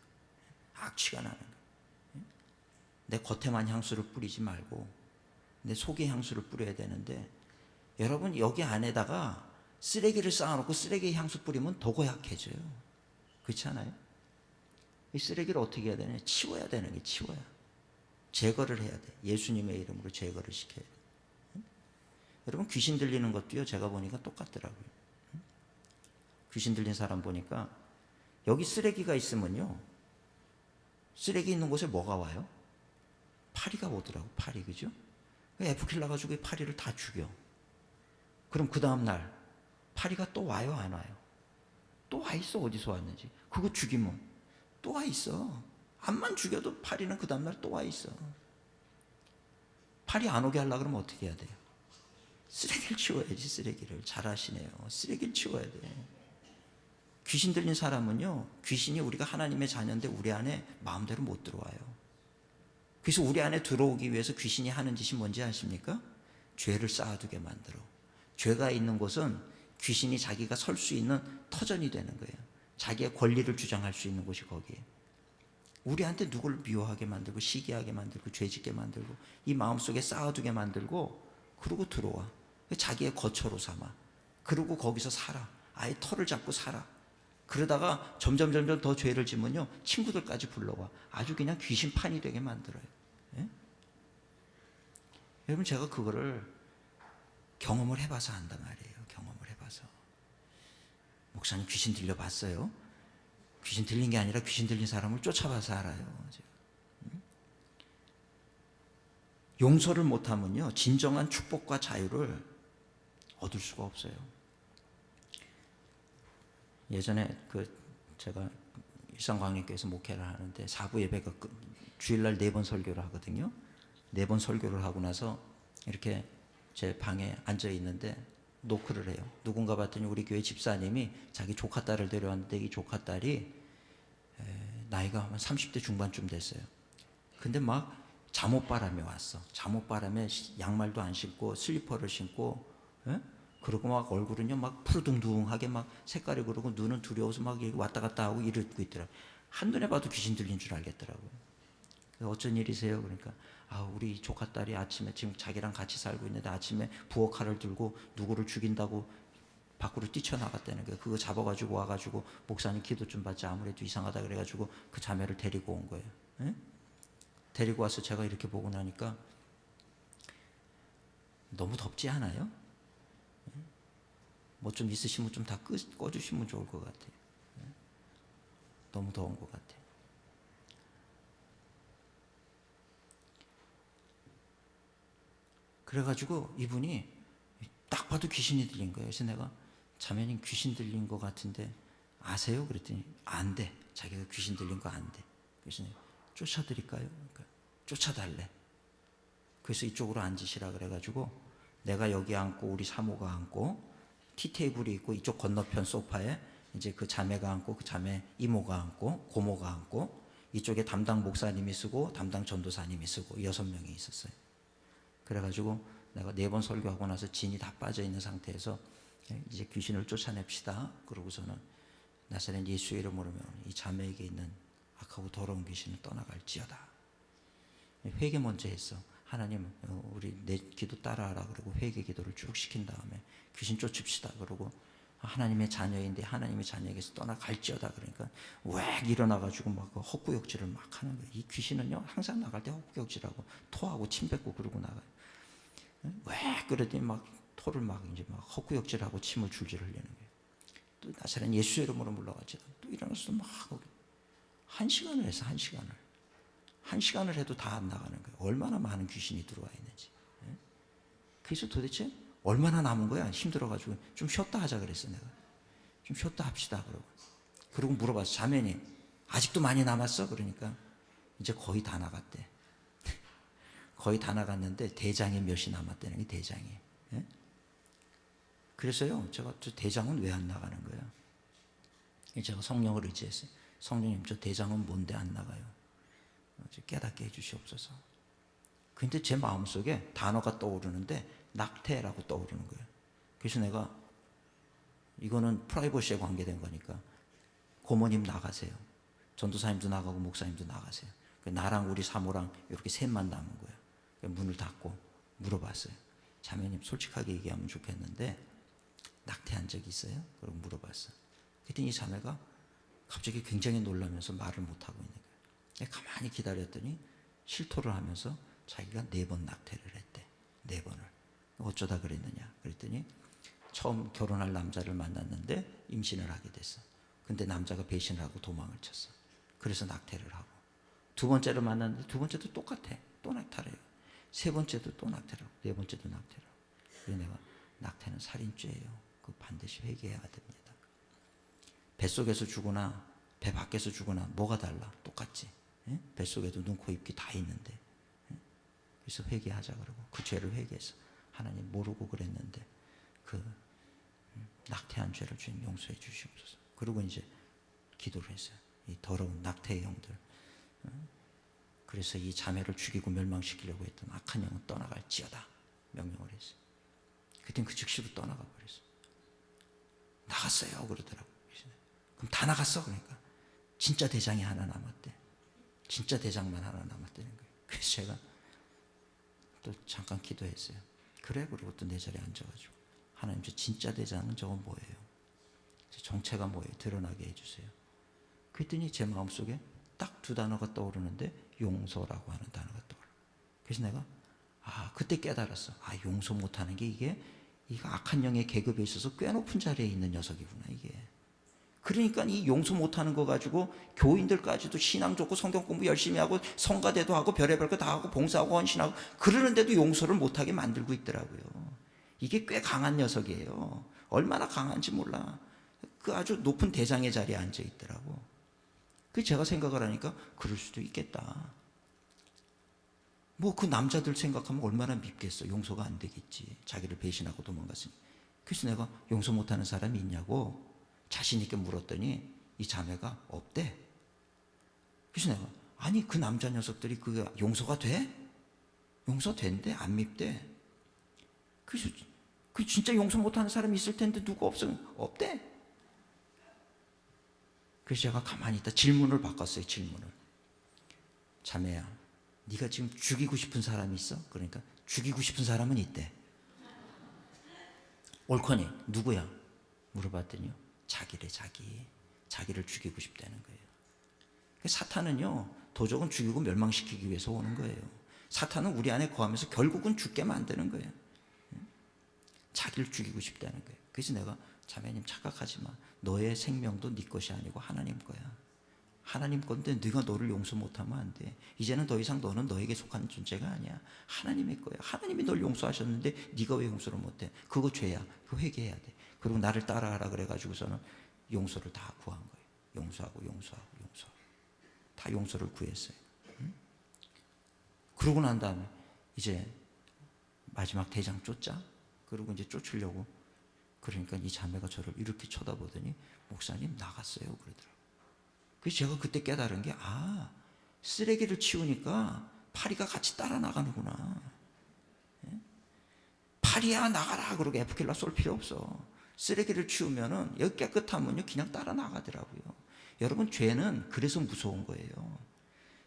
악취가 나는 거예요. 내 겉에만 향수를 뿌리지 말고 내 속에 향수를 뿌려야 되는데, 여러분 여기 안에다가 쓰레기를 쌓아놓고 쓰레기에 향수 뿌리면 더 고약해져요. 그렇지 않아요? 이 쓰레기를 어떻게 해야 되냐? 치워야 되는 게, 치워야. 제거를 해야 돼. 예수님의 이름으로 제거를 시켜야 돼. 여러분 귀신 들리는 것도요, 제가 보니까 똑같더라고요. 귀신 들린 사람 보니까 여기 쓰레기가 있으면요, 쓰레기 있는 곳에 뭐가 와요? 파리가 오더라고. 파리. 그죠? F킬러 가지고 파리를 다 죽여. 그럼 그 다음날 파리가 또 와요, 안 와요? 또 와 있어. 어디서 왔는지. 그거 죽이면 또 와 있어. 암만 죽여도 파리는 그 다음날 또 와 있어. 파리 안 오게 하려고 그러면 어떻게 해야 돼요? 쓰레기를 치워야지. 쓰레기를. 잘 하시네요. 쓰레기를 치워야 돼. 귀신 들린 사람은요, 귀신이 우리가 하나님의 자녀인데 우리 안에 마음대로 못 들어와요. 그래서 우리 안에 들어오기 위해서 귀신이 하는 짓이 뭔지 아십니까? 죄를 쌓아두게 만들어. 죄가 있는 곳은 귀신이 자기가 설 수 있는 터전이 되는 거예요. 자기의 권리를 주장할 수 있는 곳이 거기에요. 우리한테 누구를 미워하게 만들고 시기하게 만들고 죄짓게 만들고 이 마음속에 쌓아두게 만들고, 그러고 들어와. 자기의 거처로 삼아. 그러고 거기서 살아. 아예 털을 잡고 살아. 그러다가 점점 더 죄를 지면요, 친구들까지 불러와. 아주 그냥 귀신판이 되게 만들어요. 예? 여러분 제가 그거를 경험을 해봐서 한단 말이에요. 경험을 해봐서. 목사님 귀신 들려봤어요? 귀신 들린 게 아니라 귀신 들린 사람을 쫓아봐서 알아요. 용서를 못하면요, 진정한 축복과 자유를 얻을 수가 없어요. 예전에 제가 일산광역교회에서 목회를 하는데 4부 예배가 주일날 4번 설교를 하거든요. 4번 설교를 하고 나서 이렇게 제 방에 앉아 있는데 노크를 해요. 누군가 봤더니 우리 교회 집사님이 자기 조카딸을 데려왔는데, 이 조카딸이 나이가 한 30대 중반쯤 됐어요. 근데 막 잠옷바람이 왔어. 잠옷바람에 양말도 안 신고 슬리퍼를 신고, 예? 그러고 막 얼굴은요 막 푸르둥둥하게 막 색깔이 그러고 눈은 두려워서 막 왔다 갔다 하고 이러고 있더라고요. 한눈에 봐도 귀신 들린 줄 알겠더라고요. 어쩐 일이세요? 그러니까 우리 조카딸이 아침에, 지금 자기랑 같이 살고 있는데 아침에 부엌칼을 들고 누구를 죽인다고 밖으로 뛰쳐나갔다는 거예요. 그거 잡아가지고 와가지고 목사님 기도 좀 받자. 아무래도 이상하다 그래가지고 그 자매를 데리고 온 거예요. 예? 데리고 와서 제가 이렇게 보고 나니까 너무 덥지 않아요? 뭐 좀 있으시면 좀 다 꺼주시면 좋을 것 같아요. 너무 더운 것 같아요. 그래가지고 이분이 딱 봐도 귀신이 들린 거예요. 그래서 내가 자매님 귀신 들린 것 같은데 아세요? 그랬더니 안 돼. 자기가 귀신 들린 거 안 돼. 그래서 내가 쫓아드릴까요? 그러니까 쫓아달래. 그래서 이쪽으로 앉으시라 그래가지고 내가 여기 앉고 우리 사모가 앉고 티테이블이 있고 이쪽 건너편 소파에 이제 그 자매가 앉고 그 자매 이모가 앉고 고모가 앉고 이쪽에 담당 목사님이 쓰고 담당 전도사님이 쓰고 6명이 있었어요. 그래가지고 내가 4번 설교하고 나서 진이 다 빠져있는 상태에서 이제 귀신을 쫓아냅시다. 그러고서는 나사렛 예수의 이름으로 이 자매에게 있는 악하고 더러운 귀신은 떠나갈지어다. 회개 먼저 했어. 하나님 우리 내 기도 따라하라. 그러고 회개 기도를 쭉 시킨 다음에 귀신 쫓읍시다. 그러고 하나님의 자녀인데 하나님의 자녀에게서 떠나갈지어다. 그러니까 웩 일어나가지고 막 헛구역질을 막 하는 거예요. 이 귀신은요 항상 나갈 때 헛구역질하고 토하고 침 뱉고 그러고 나가요. 왜 그러더니 막 토를 막 이제 막 헛구역질하고 침을 줄줄 흘리는 거예요. 또 나사렛 예수의 이름으로 물러가지. 또 일어나서 막 1시간을 해서 1시간을 해도 다 안 나가는 거예요. 얼마나 많은 귀신이 들어와 있는지. 그래서 도대체 얼마나 남은 거야? 힘들어가지고 좀 쉬었다 하자 그랬어 내가. 좀 쉬었다 합시다 그러고. 그리고 물어봤어. 자매님 아직도 많이 남았어? 그러니까 이제 거의 다 나갔대. 거의 다 나갔는데 대장에 몇이 남았다는 게 대장이. 예? 그래서요 제가 저 대장은 왜 안 나가는 거야? 제가 성령을 의지했어요. 성령님 저 대장은 뭔데 안 나가요? 깨닫게 해주시옵소서. 근데 제 마음속에 단어가 떠오르는데 낙태라고 떠오르는 거예요. 그래서 내가 이거는 프라이버시에 관계된 거니까 고모님 나가세요. 전도사님도 나가고 목사님도 나가세요. 나랑 우리 사모랑 이렇게 셋만 남은 거예요. 문을 닫고 물어봤어요. 자매님 솔직하게 얘기하면 좋겠는데 낙태한 적이 있어요? 그러고 물어봤어요. 그랬더니 이 자매가 갑자기 굉장히 놀라면서 말을 못하고 있는 거예요. 가만히 기다렸더니 실토를 하면서 자기가 4번 낙태를 했대. 4번을. 어쩌다 그랬느냐 그랬더니 처음 결혼할 남자를 만났는데 임신을 하게 됐어. 근데 남자가 배신을 하고 도망을 쳤어. 그래서 낙태를 하고, 2번째를 만났는데 2번째도 똑같아. 또 낙태를 해요. 3번째도 또 낙태를 하고, 4번째도 낙태를 하고. 그래서 내가 낙태는 살인죄예요. 그거 반드시 회개해야 됩니다. 뱃속에서 주거나 배 밖에서 주거나 뭐가 달라? 똑같지. 예? 뱃속에도 눈, 코, 입, 귀 다 있는데. 예? 그래서 회개하자 그러고 그 죄를 회개해서 하나님 모르고 그랬는데 그 낙태한 죄를 주님 용서해 주시옵소서. 그리고 이제 기도를 했어요. 이 더러운 낙태의 영들. 그래서 이 자매를 죽이고 멸망시키려고 했던 악한 영은 떠나갈지어다 명령을 했어요. 그땐 그 즉시로 떠나가 버렸어요. 나갔어요 그러더라고요. 그럼 다 나갔어? 그러니까 진짜 대장이 하나 남았대. 진짜 대장만 하나 남았다는 거예요. 그래서 제가 또 잠깐 기도했어요. 그래? 그러고 또 내 자리에 앉아가지고 하나님 저 진짜 대장은 저건 뭐예요? 정체가 뭐예요? 드러나게 해주세요. 그랬더니 제 마음속에 딱 2 단어가 떠오르는데 용서라고 하는 단어가 떠올라. 그래서 내가 그때 깨달았어. 용서 못하는 게 이게 악한 영의 계급에 있어서 꽤 높은 자리에 있는 녀석이구나 이게. 그러니까 이 용서 못하는 거 가지고 교인들까지도 신앙 좋고 성경 공부 열심히 하고 성가대도 하고 별의별 거 다 하고 봉사하고 헌신하고 그러는데도 용서를 못하게 만들고 있더라고요. 이게 꽤 강한 녀석이에요. 얼마나 강한지 몰라. 그 아주 높은 대장의 자리에 앉아 있더라고. 그 제가 생각을 하니까 그럴 수도 있겠다. 뭐 그 남자들 생각하면 얼마나 밉겠어. 용서가 안 되겠지. 자기를 배신하고 도망갔으니. 그래서 내가 용서 못하는 사람이 있냐고 자신 있게 물었더니 이 자매가 없대. 그래서 내가 아니 그 남자 녀석들이 그 용서가 돼? 용서된대? 안 밉대? 그래서 그 진짜 용서 못하는 사람이 있을 텐데 누구 없대? 그래서 제가 가만히 있다 질문을 바꿨어요. 질문을. 자매야, 네가 지금 죽이고 싶은 사람이 있어? 그러니까 죽이고 싶은 사람은 있대. 옳거니 누구야? 물어봤더니요. 자기래. 자기를 죽이고 싶다는 거예요. 사탄은요 도적은 죽이고 멸망시키기 위해서 오는 거예요. 사탄은 우리 안에 거하면서 결국은 죽게 만드는 거예요. 자기를 죽이고 싶다는 거예요. 그래서 내가 자매님 착각하지 마. 너의 생명도 네 것이 아니고 하나님 거야. 하나님 건데 네가 너를 용서 못하면 안 돼. 이제는 더 이상 너는 너에게 속하는 존재가 아니야. 하나님의 거야. 하나님이 널 용서하셨는데 네가 왜 용서를 못해? 그거 죄야. 그거 회개해야 돼. 그리고 나를 따라하라 그래가지고서는 용서를 다 구한 거예요. 용서하고 다 용서를 구했어요. 그러고 난 다음에 이제 마지막 대장 쫓자. 그리고 이제 쫓으려고. 그러니까 이 자매가 저를 이렇게 쳐다보더니 목사님 나갔어요 그러더라고요. 그래서 제가 그때 깨달은 게 쓰레기를 치우니까 파리가 같이 따라 나가는구나. 파리야 나가라 그러고 에프킬라 쏠 필요 없어. 쓰레기를 치우면은 여기 깨끗하면요 그냥 따라 나가더라고요. 여러분 죄는 그래서 무서운 거예요.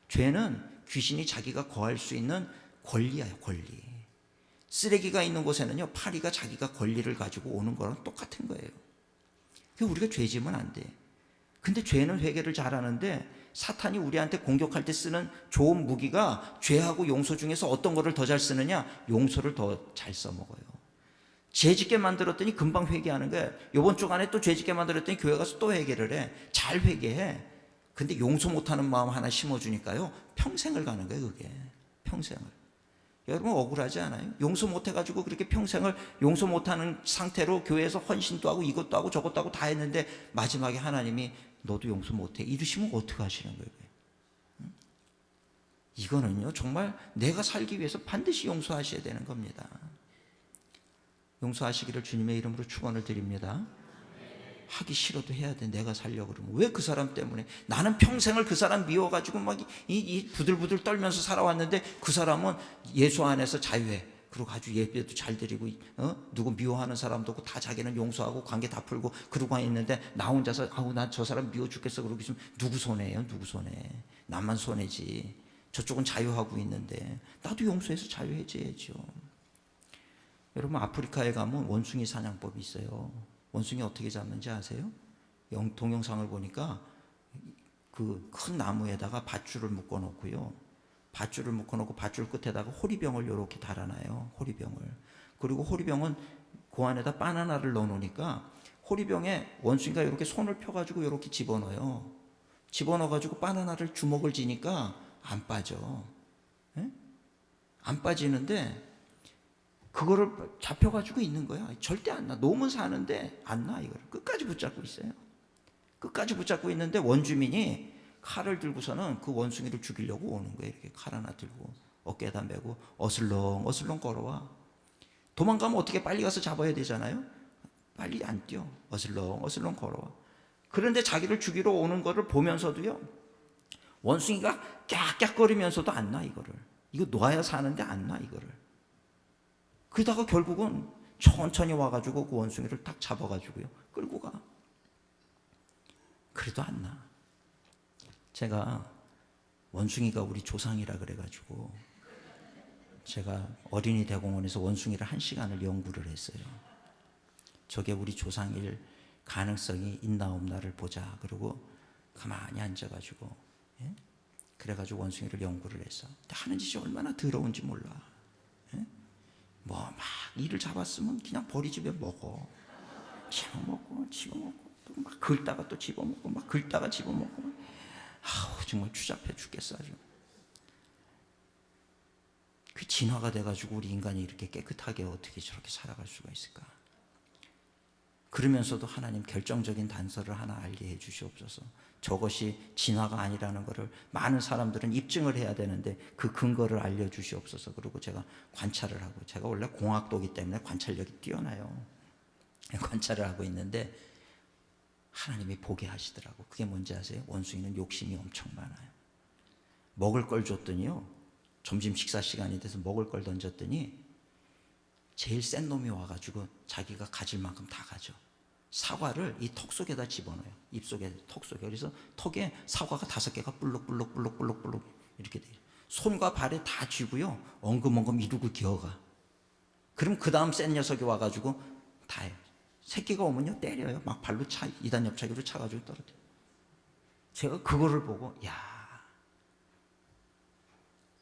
죄는 귀신이 자기가 거할 수 있는 권리예요. 권리. 쓰레기가 있는 곳에는요 파리가 자기가 권리를 가지고 오는 거랑 똑같은 거예요. 그래서 우리가 죄 지으면 안 돼. 근데 죄는 회개를 잘하는데 사탄이 우리한테 공격할 때 쓰는 좋은 무기가 죄하고 용서 중에서 어떤 거를 더 잘 쓰느냐? 용서를 더 잘 써먹어요. 죄 짓게 만들었더니 금방 회개하는 거예요. 이번 주간에 또 죄 짓게 만들었더니 교회 가서 또 회개를 해. 잘 회개해. 근데 용서 못하는 마음 하나 심어주니까요 평생을 가는 거예요. 그게 평생을. 여러분 억울하지 않아요? 용서 못해가지고 그렇게 평생을 용서 못하는 상태로 교회에서 헌신도 하고 이것도 하고 저것도 하고 다 했는데 마지막에 하나님이 너도 용서 못해 이러시면 어떻게 하시는 거예요? 이거는요 정말 내가 살기 위해서 반드시 용서하셔야 되는 겁니다. 용서하시기를 주님의 이름으로 축원을 드립니다. 하기 싫어도 해야 돼. 내가 살려고 그러면. 왜 그 사람 때문에? 나는 평생을 그 사람 미워가지고 막 이 부들부들 떨면서 살아왔는데 그 사람은 예수 안에서 자유해. 그리고 아주 예배도 잘 드리고 누구 미워하는 사람도 없고 다 자기는 용서하고 관계 다 풀고 그러고 있는데 나 혼자서 아우 나 저 사람 미워 죽겠어 그러고 있으면 누구 손해예요? 누구 손해? 나만 손해지. 저쪽은 자유하고 있는데 나도 용서해서 자유해져야죠. 여러분 아프리카에 가면 원숭이 사냥법이 있어요. 원숭이 어떻게 잡는지 아세요? 동영상을 보니까 그 큰 나무에다가 밧줄을 묶어 놓고요. 밧줄을 묶어 놓고 밧줄 끝에다가 호리병을 이렇게 달아놔요. 호리병을. 그리고 호리병은 그 안에다 바나나를 넣어 놓으니까 호리병에 원숭이가 이렇게 손을 펴가지고 이렇게 집어넣어요. 집어넣어가지고 바나나를 주먹을 쥐니까 안 빠져. 에? 안 빠지는데 그거를 잡혀가지고 있는 거야. 절대 안 나. 놓으면 사는데 안 나. 이거를 끝까지 붙잡고 있어요. 끝까지 붙잡고 있는데 원주민이 칼을 들고서는 그 원숭이를 죽이려고 오는 거예요. 이렇게 칼 하나 들고 어깨에다 메고 어슬렁 어슬렁 걸어와. 도망가면 어떻게 빨리 가서 잡아야 되잖아요. 빨리 안 뛰어. 어슬렁 어슬렁 걸어와. 그런데 자기를 죽이러 오는 거를 보면서도요, 원숭이가 깍깍거리면서도 안 나. 이거를 이거 놓아야 사는데 안 나. 이거를. 그러다가 결국은 천천히 와가지고 그 원숭이를 딱 잡아가지고요 끌고 가. 그래도 안 나. 제가 원숭이가 우리 조상이라 그래가지고 제가 어린이 대공원에서 원숭이를 1시간을 연구를 했어요. 저게 우리 조상일 가능성이 있나 없나를 보자. 그러고 가만히 앉아가지고 그래가지고 원숭이를 연구를 했어. 근데 하는 짓이 얼마나 더러운지 몰라. 뭐 막 이를 잡았으면 그냥 버리집에 먹어. 집어먹고 집어먹고 또 막 긁다가 또 집어먹고 막 긁다가 집어먹고. 아우 정말 추잡해 죽겠어 아주. 그 진화가 돼가지고 우리 인간이 이렇게 깨끗하게 어떻게 저렇게 살아갈 수가 있을까? 그러면서도 하나님 결정적인 단서를 하나 알게 해 주시옵소서. 저것이 진화가 아니라는 것을 많은 사람들은 입증을 해야 되는데 그 근거를 알려주시옵소서. 그리고 제가 관찰을 하고, 제가 원래 공학도기 때문에 관찰력이 뛰어나요. 관찰을 하고 있는데 하나님이 보게 하시더라고. 그게 뭔지 아세요? 원숭이는 욕심이 엄청 많아요. 먹을 걸 줬더니요, 점심 식사 시간이 돼서 먹을 걸 던졌더니 제일 센 놈이 와가지고 자기가 가질 만큼 다 가져. 사과를 이 턱 속에다 집어넣어요. 입 속에, 턱 속에. 그래서 턱에 사과가 5개가 불룩불룩 이렇게 돼요. 손과 발에 다 쥐고요, 엉금엉금 이루고 기어가. 그럼 그 다음 센 녀석이 와가지고 다 해요. 새끼가 오면요 때려요. 막 발로 차, 2단 옆차기로 차가지고 떨어져요. 제가 그거를 보고 야,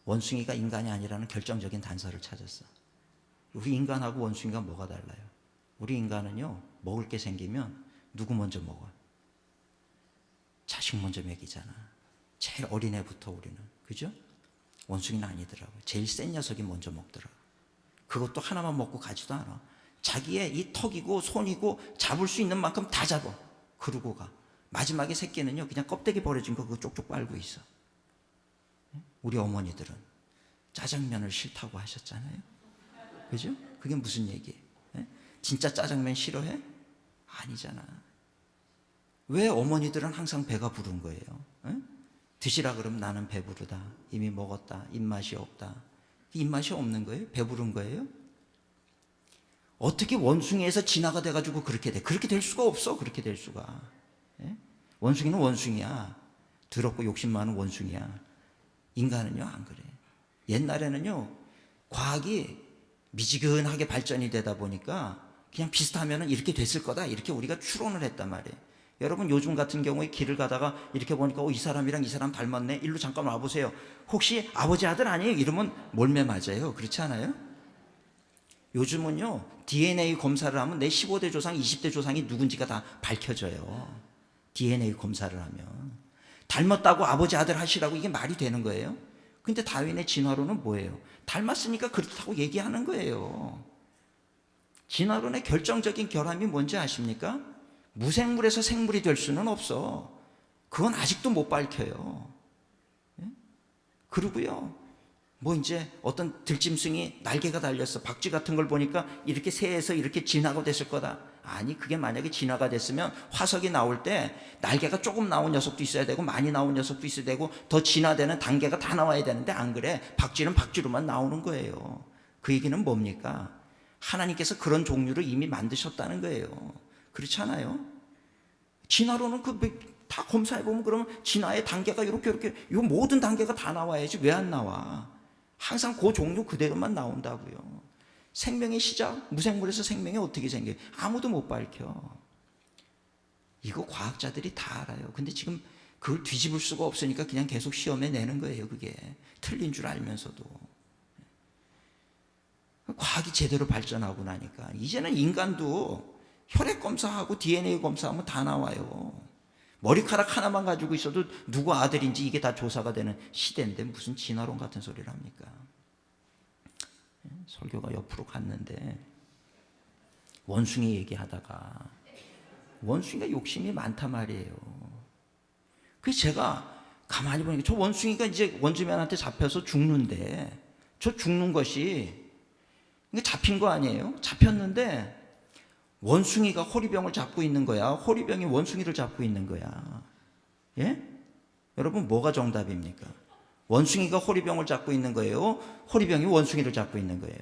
원숭이가 인간이 아니라는 결정적인 단서를 찾았어. 우리 인간하고 원숭이가 뭐가 달라요? 우리 인간은요, 먹을 게 생기면 누구 먼저 먹어요? 자식 먼저 먹이잖아. 제일 어린애부터 우리는. 그죠? 원숭이는 아니더라고요. 제일 센 녀석이 먼저 먹더라고요. 그것도 하나만 먹고 가지도 않아. 자기의 이 턱이고 손이고 잡을 수 있는 만큼 다 잡아. 그러고 가. 마지막에 새끼는요, 그냥 껍데기 버려진 거 그거 쪽쪽 빨고 있어. 우리 어머니들은 짜장면을 싫다고 하셨잖아요. 그죠? 그게 무슨 얘기예요? 진짜 짜장면 싫어해? 아니잖아. 왜 어머니들은 항상 배가 부른 거예요? 드시라 그러면 나는 배부르다. 이미 먹었다. 입맛이 없다. 입맛이 없는 거예요? 배부른 거예요? 어떻게 원숭이에서 진화가 돼가지고 그렇게 돼? 그렇게 될 수가 없어. 그렇게 될 수가. 원숭이는 원숭이야. 더럽고 욕심 많은 원숭이야. 인간은요 안 그래. 옛날에는요 과학이 미지근하게 발전이 되다 보니까 그냥 비슷하면 이렇게 됐을 거다, 이렇게 우리가 추론을 했단 말이에요. 여러분 요즘 같은 경우에 길을 가다가 이렇게 보니까 이 사람이랑 이 사람 닮았네, 일로 잠깐 와보세요. 혹시 아버지 아들 아니에요? 이러면 몰매 맞아요. 그렇지 않아요? 요즘은요 DNA 검사를 하면 내 15대 조상 20대 조상이 누군지가 다 밝혀져요. DNA 검사를 하면. 닮았다고 아버지 아들 하시라고 이게 말이 되는 거예요? 근데 다윈의 진화론은 뭐예요? 닮았으니까 그렇다고 얘기하는 거예요. 진화론의 결정적인 결함이 뭔지 아십니까? 무생물에서 생물이 될 수는 없어. 그건 아직도 못 밝혀요. 그리고요, 뭐 이제 어떤 들짐승이 날개가 달렸어. 박쥐 같은 걸 보니까 이렇게 새에서 이렇게 진화가 됐을 거다. 아니, 그게 만약에 진화가 됐으면 화석이 나올 때 날개가 조금 나온 녀석도 있어야 되고 많이 나온 녀석도 있어야 되고 더 진화되는 단계가 다 나와야 되는데 안 그래. 박쥐는 박쥐로만 나오는 거예요. 그 얘기는 뭡니까? 하나님께서 그런 종류를 이미 만드셨다는 거예요. 그렇지 않아요? 진화로는 다 검사해보면 그러면 진화의 단계가 이렇게 이 모든 단계가 다 나와야지 왜 안 나와? 항상 그 종류 그대로만 나온다고요. 생명의 시작, 무생물에서 생명이 어떻게 생겨요? 아무도 못 밝혀. 이거 과학자들이 다 알아요. 근데 지금 그걸 뒤집을 수가 없으니까 그냥 계속 시험에 내는 거예요. 그게 틀린 줄 알면서도. 과학이 제대로 발전하고 나니까 이제는 인간도 혈액 검사하고 DNA 검사하면 다 나와요. 머리카락 하나만 가지고 있어도 누구 아들인지 이게 다 조사가 되는 시대인데 무슨 진화론 같은 소리를 합니까? 설교가 옆으로 갔는데 원숭이 얘기하다가 원숭이가 욕심이 많단 말이에요. 그래서 제가 가만히 보니까 저 원숭이가 이제 원주민한테 잡혀서 죽는데 저 죽는 것이 잡힌 거 아니에요? 잡혔는데 원숭이가 호리병을 잡고 있는 거야. 호리병이 원숭이를 잡고 있는 거야. 예? 여러분 뭐가 정답입니까? 원숭이가 호리병을 잡고 있는 거예요? 호리병이 원숭이를 잡고 있는 거예요?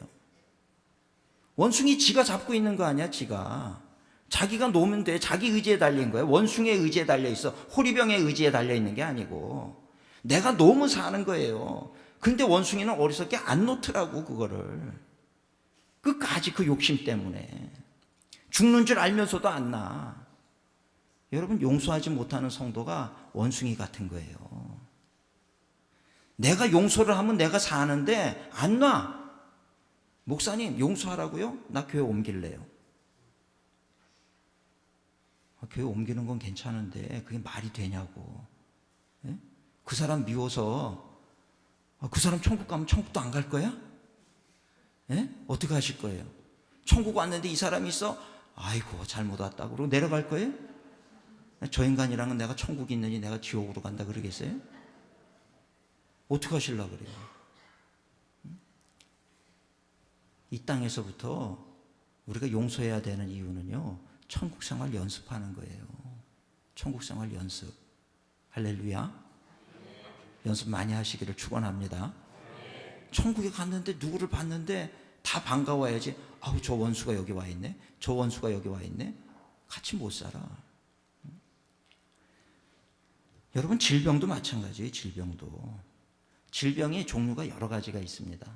원숭이 지가 잡고 있는 거 아니야, 지가. 자기가 놓으면 돼. 자기 의지에 달린 거야. 원숭이의 의지에 달려 있어. 호리병의 의지에 달려 있는 게 아니고 내가 놓으면 사는 거예요. 근데 원숭이는 어리석게 안 놓더라고, 그거를. 끝까지 그 욕심 때문에. 죽는 줄 알면서도 안 나. 여러분, 용서하지 못하는 성도가 원숭이 같은 거예요. 내가 용서를 하면 내가 사는데 안 놔. 목사님 용서하라고요? 나 교회 옮길래요. 교회 옮기는 건 괜찮은데 그게 말이 되냐고. 예? 그 사람 미워서 그 사람 천국 가면 천국도 안 갈 거야? 예? 어떻게 하실 거예요? 천국 왔는데 이 사람이 있어? 아이고 잘못 왔다 그러고 내려갈 거예요? 저 인간이랑은 내가 천국이 있느니 내가 지옥으로 간다 그러겠어요? 어떻게 하시려고 그래요? 이 땅에서부터 우리가 용서해야 되는 이유는요, 천국 생활 연습하는 거예요. 천국 생활 연습. 할렐루야. 연습 많이 하시기를 축원합니다. 천국에 갔는데 누구를 봤는데 다 반가워야지. 아우 저 원수가 여기 와 있네. 저 원수가 여기 와 있네. 같이 못 살아. 여러분 질병도 마찬가지예요. 질병도. 질병이 종류가 여러 가지가 있습니다.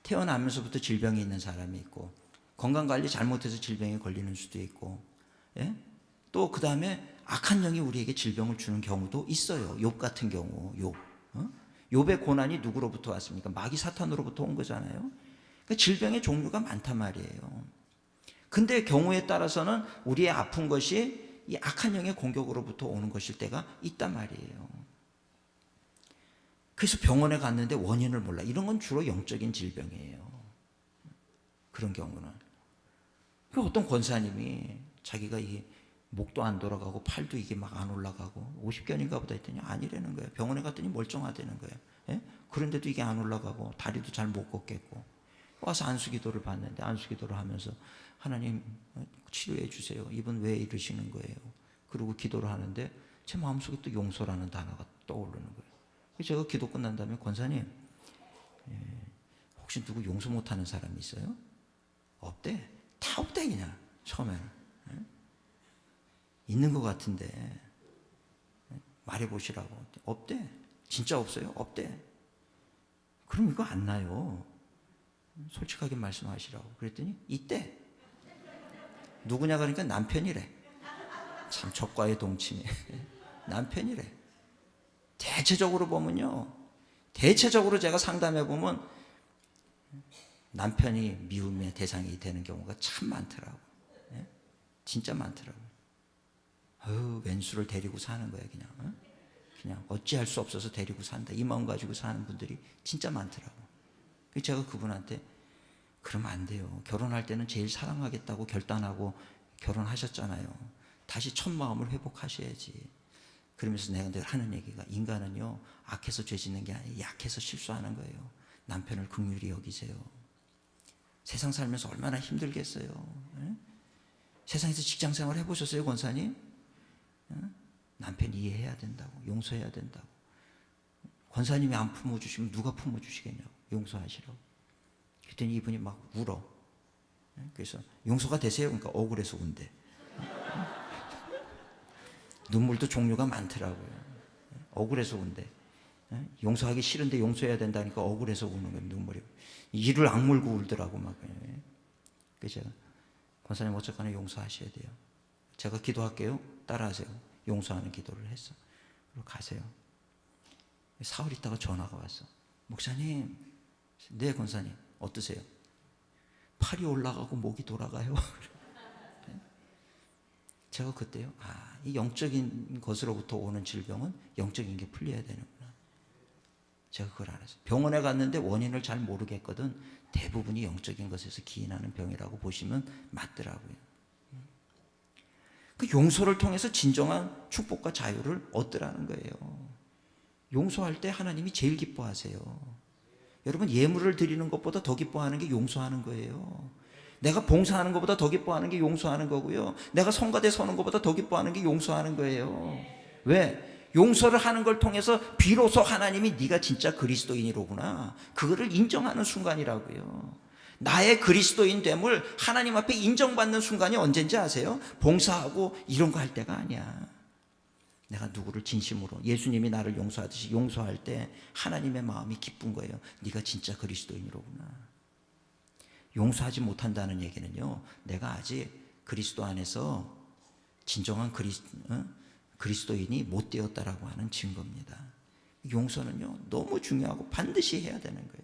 태어나면서부터 질병이 있는 사람이 있고 건강관리 잘못해서 질병에 걸리는 수도 있고, 예? 또 그 다음에 악한 영이 우리에게 질병을 주는 경우도 있어요. 욥 같은 경우. 욥의 고난이 누구로부터 왔습니까? 마귀 사탄으로부터 온 거잖아요. 그러니까 질병의 종류가 많단 말이에요. 근데 경우에 따라서는 우리의 아픈 것이 이 악한 영의 공격으로부터 오는 것일 때가 있단 말이에요. 그래서 병원에 갔는데 원인을 몰라. 이런 건 주로 영적인 질병이에요. 그런 경우는. 어떤 권사님이 자기가 이게 목도 안 돌아가고 팔도 이게 막 안 올라가고 50견인가 보다 했더니 아니라는 거예요. 병원에 갔더니 멀쩡하다는 거예요. 예? 그런데도 이게 안 올라가고 다리도 잘 못 걷겠고 와서 안수기도를 받는데 안수기도를 하면서 하나님 치료해 주세요. 이분 왜 이러시는 거예요? 그리고 기도를 하는데 제 마음속에 또 용서라는 단어가 떠오르는 거예요. 제가 기도 끝난 다음에 권사님 혹시 누구 용서 못하는 사람이 있어요? 없대. 다 없대 그냥 처음에는. 있는 것 같은데 말해보시라고. 없대. 진짜 없어요? 없대. 그럼 이거 안 나요. 솔직하게 말씀하시라고. 그랬더니 있대. 누구냐 그러니까 남편이래. 참 적과의 동침이. 남편이래. 대체적으로 보면요, 대체적으로 제가 상담해 보면 남편이 미움의 대상이 되는 경우가 참 많더라고. 예? 진짜 많더라고. 왼수를 데리고 사는 거야 그냥. 그냥 어찌할 수 없어서 데리고 산다. 이 마음 가지고 사는 분들이 진짜 많더라고. 그래서 제가 그분한테 그러면 안 돼요. 결혼할 때는 제일 사랑하겠다고 결단하고 결혼하셨잖아요. 다시 첫 마음을 회복하셔야지. 그러면서 내가 늘 하는 얘기가 인간은요 악해서 죄 짓는 게 아니라 약해서 실수하는 거예요. 남편을 긍휼히 여기세요. 세상 살면서 얼마나 힘들겠어요. 예? 세상에서 직장생활 해보셨어요 권사님? 예? 남편 이해해야 된다고. 용서해야 된다고. 권사님이 안 품어주시면 누가 품어주시겠냐고. 용서하시라고. 그랬더니 이분이 막 울어. 그래서 용서가 되세요? 그러니까 억울해서 운대. 눈물도 종류가 많더라고요. 억울해서 운대. 용서하기 싫은데 용서해야 된다니까 억울해서 우는 거예요. 눈물이. 이를 악물고 울더라고 막. 그래서 제가 권사님 어쨌거나 용서하셔야 돼요. 제가 기도할게요. 따라하세요. 용서하는 기도를 했어. 그리고 가세요. 사흘 있다가 전화가 왔어. 목사님, 네 권사님 어떠세요? 팔이 올라가고 목이 돌아가요. 제가 그때요. 이 영적인 것으로부터 오는 질병은 영적인 게 풀려야 되는구나. 제가 그걸 알았어요. 병원에 갔는데 원인을 잘 모르겠거든. 대부분이 영적인 것에서 기인하는 병이라고 보시면 맞더라고요. 그 용서를 통해서 진정한 축복과 자유를 얻더라는 거예요. 용서할 때 하나님이 제일 기뻐하세요. 여러분, 예물을 드리는 것보다 더 기뻐하는 게 용서하는 거예요. 내가 봉사하는 것보다 더 기뻐하는 게 용서하는 거고요. 내가 성가대 서는 것보다 더 기뻐하는 게 용서하는 거예요. 왜? 용서를 하는 걸 통해서 비로소 하나님이 네가 진짜 그리스도인이로구나, 그거를 인정하는 순간이라고요. 나의 그리스도인됨을 하나님 앞에 인정받는 순간이 언제인지 아세요? 봉사하고 이런 거 할 때가 아니야. 내가 누구를 진심으로, 예수님이 나를 용서하듯이 용서할 때 하나님의 마음이 기쁜 거예요. 네가 진짜 그리스도인이로구나. 용서하지 못한다는 얘기는요, 내가 아직 그리스도 안에서 진정한 그리스도인이 못 되었다라고 하는 증거입니다. 용서는요 너무 중요하고 반드시 해야 되는 거예요.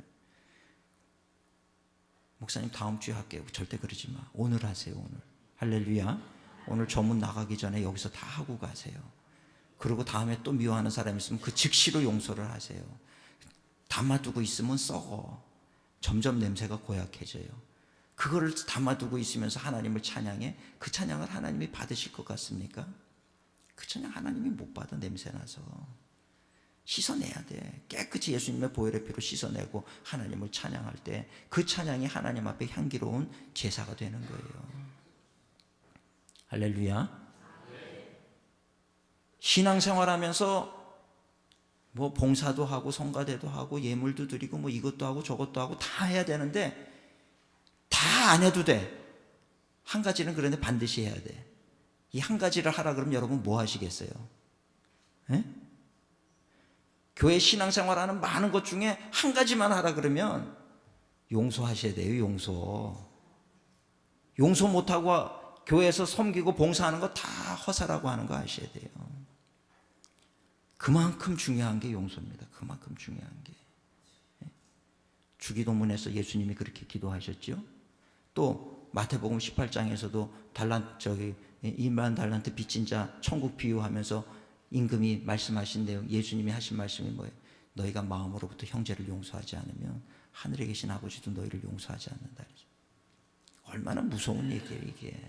목사님 다음 주에 할게요. 절대 그러지 마. 오늘 하세요. 오늘. 할렐루야. 오늘 전문 나가기 전에 여기서 다 하고 가세요. 그리고 다음에 또 미워하는 사람이 있으면 그 즉시로 용서를 하세요. 담아두고 있으면 썩어. 점점 냄새가 고약해져요. 그거를 담아두고 있으면서 하나님을 찬양해? 그 찬양을 하나님이 받으실 것 같습니까? 그 찬양 하나님이 못 받아. 냄새나서. 씻어내야 돼. 깨끗이 예수님의 보혈의 피로 씻어내고 하나님을 찬양할 때 그 찬양이 하나님 앞에 향기로운 제사가 되는 거예요. 할렐루야. 신앙생활하면서 뭐 봉사도 하고 성가대도 하고 예물도 드리고 뭐 이것도 하고 저것도 하고 다 해야 되는데 다 안 해도 돼. 한 가지는 그런데 반드시 해야 돼. 이 한 가지를 하라 그러면 여러분 뭐 하시겠어요? 에? 교회 신앙생활하는 많은 것 중에 한 가지만 하라 그러면 용서하셔야 돼요. 용서 못하고 교회에서 섬기고 봉사하는 거 다 허사라고 하는 거 아셔야 돼요. 그만큼 중요한 게 용서입니다. 그만큼 중요한 게. 주기도문에서 예수님이 그렇게 기도하셨죠. 또 마태복음 18장에서도 2만 달란트 빚진 자 천국 비유하면서 임금이 말씀하신 내용, 예수님이 하신 말씀이 뭐예요? 너희가 마음으로부터 형제를 용서하지 않으면 하늘에 계신 아버지도 너희를 용서하지 않는다. 얼마나 무서운 얘기예요 이게.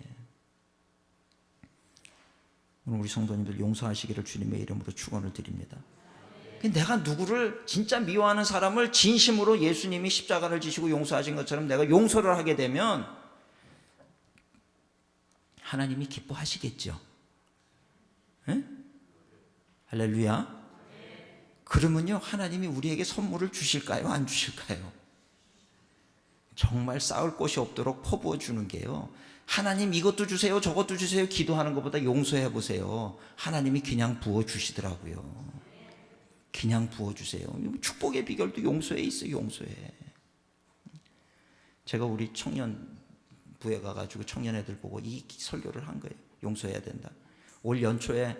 오늘 우리 성도님들 용서하시기를 주님의 이름으로 축원을 드립니다. 내가 누구를 진짜 미워하는 사람을 진심으로 예수님이 십자가를 지시고 용서하신 것처럼 내가 용서를 하게 되면 하나님이 기뻐하시겠죠. 에? 할렐루야. 그러면요 하나님이 우리에게 선물을 주실까요? 안 주실까요? 정말 쌓을 곳이 없도록 퍼부어 주는 게요, 하나님 이것도 주세요 저것도 주세요 기도하는 것보다 용서해 보세요. 하나님이 그냥 부어주시더라고요. 그냥 부어주세요. 축복의 비결도 용서에 있어요. 용서에. 제가 우리 청년부에 가가지고 청년 애들 보고 이 설교를 한 거예요. 용서해야 된다. 올 연초에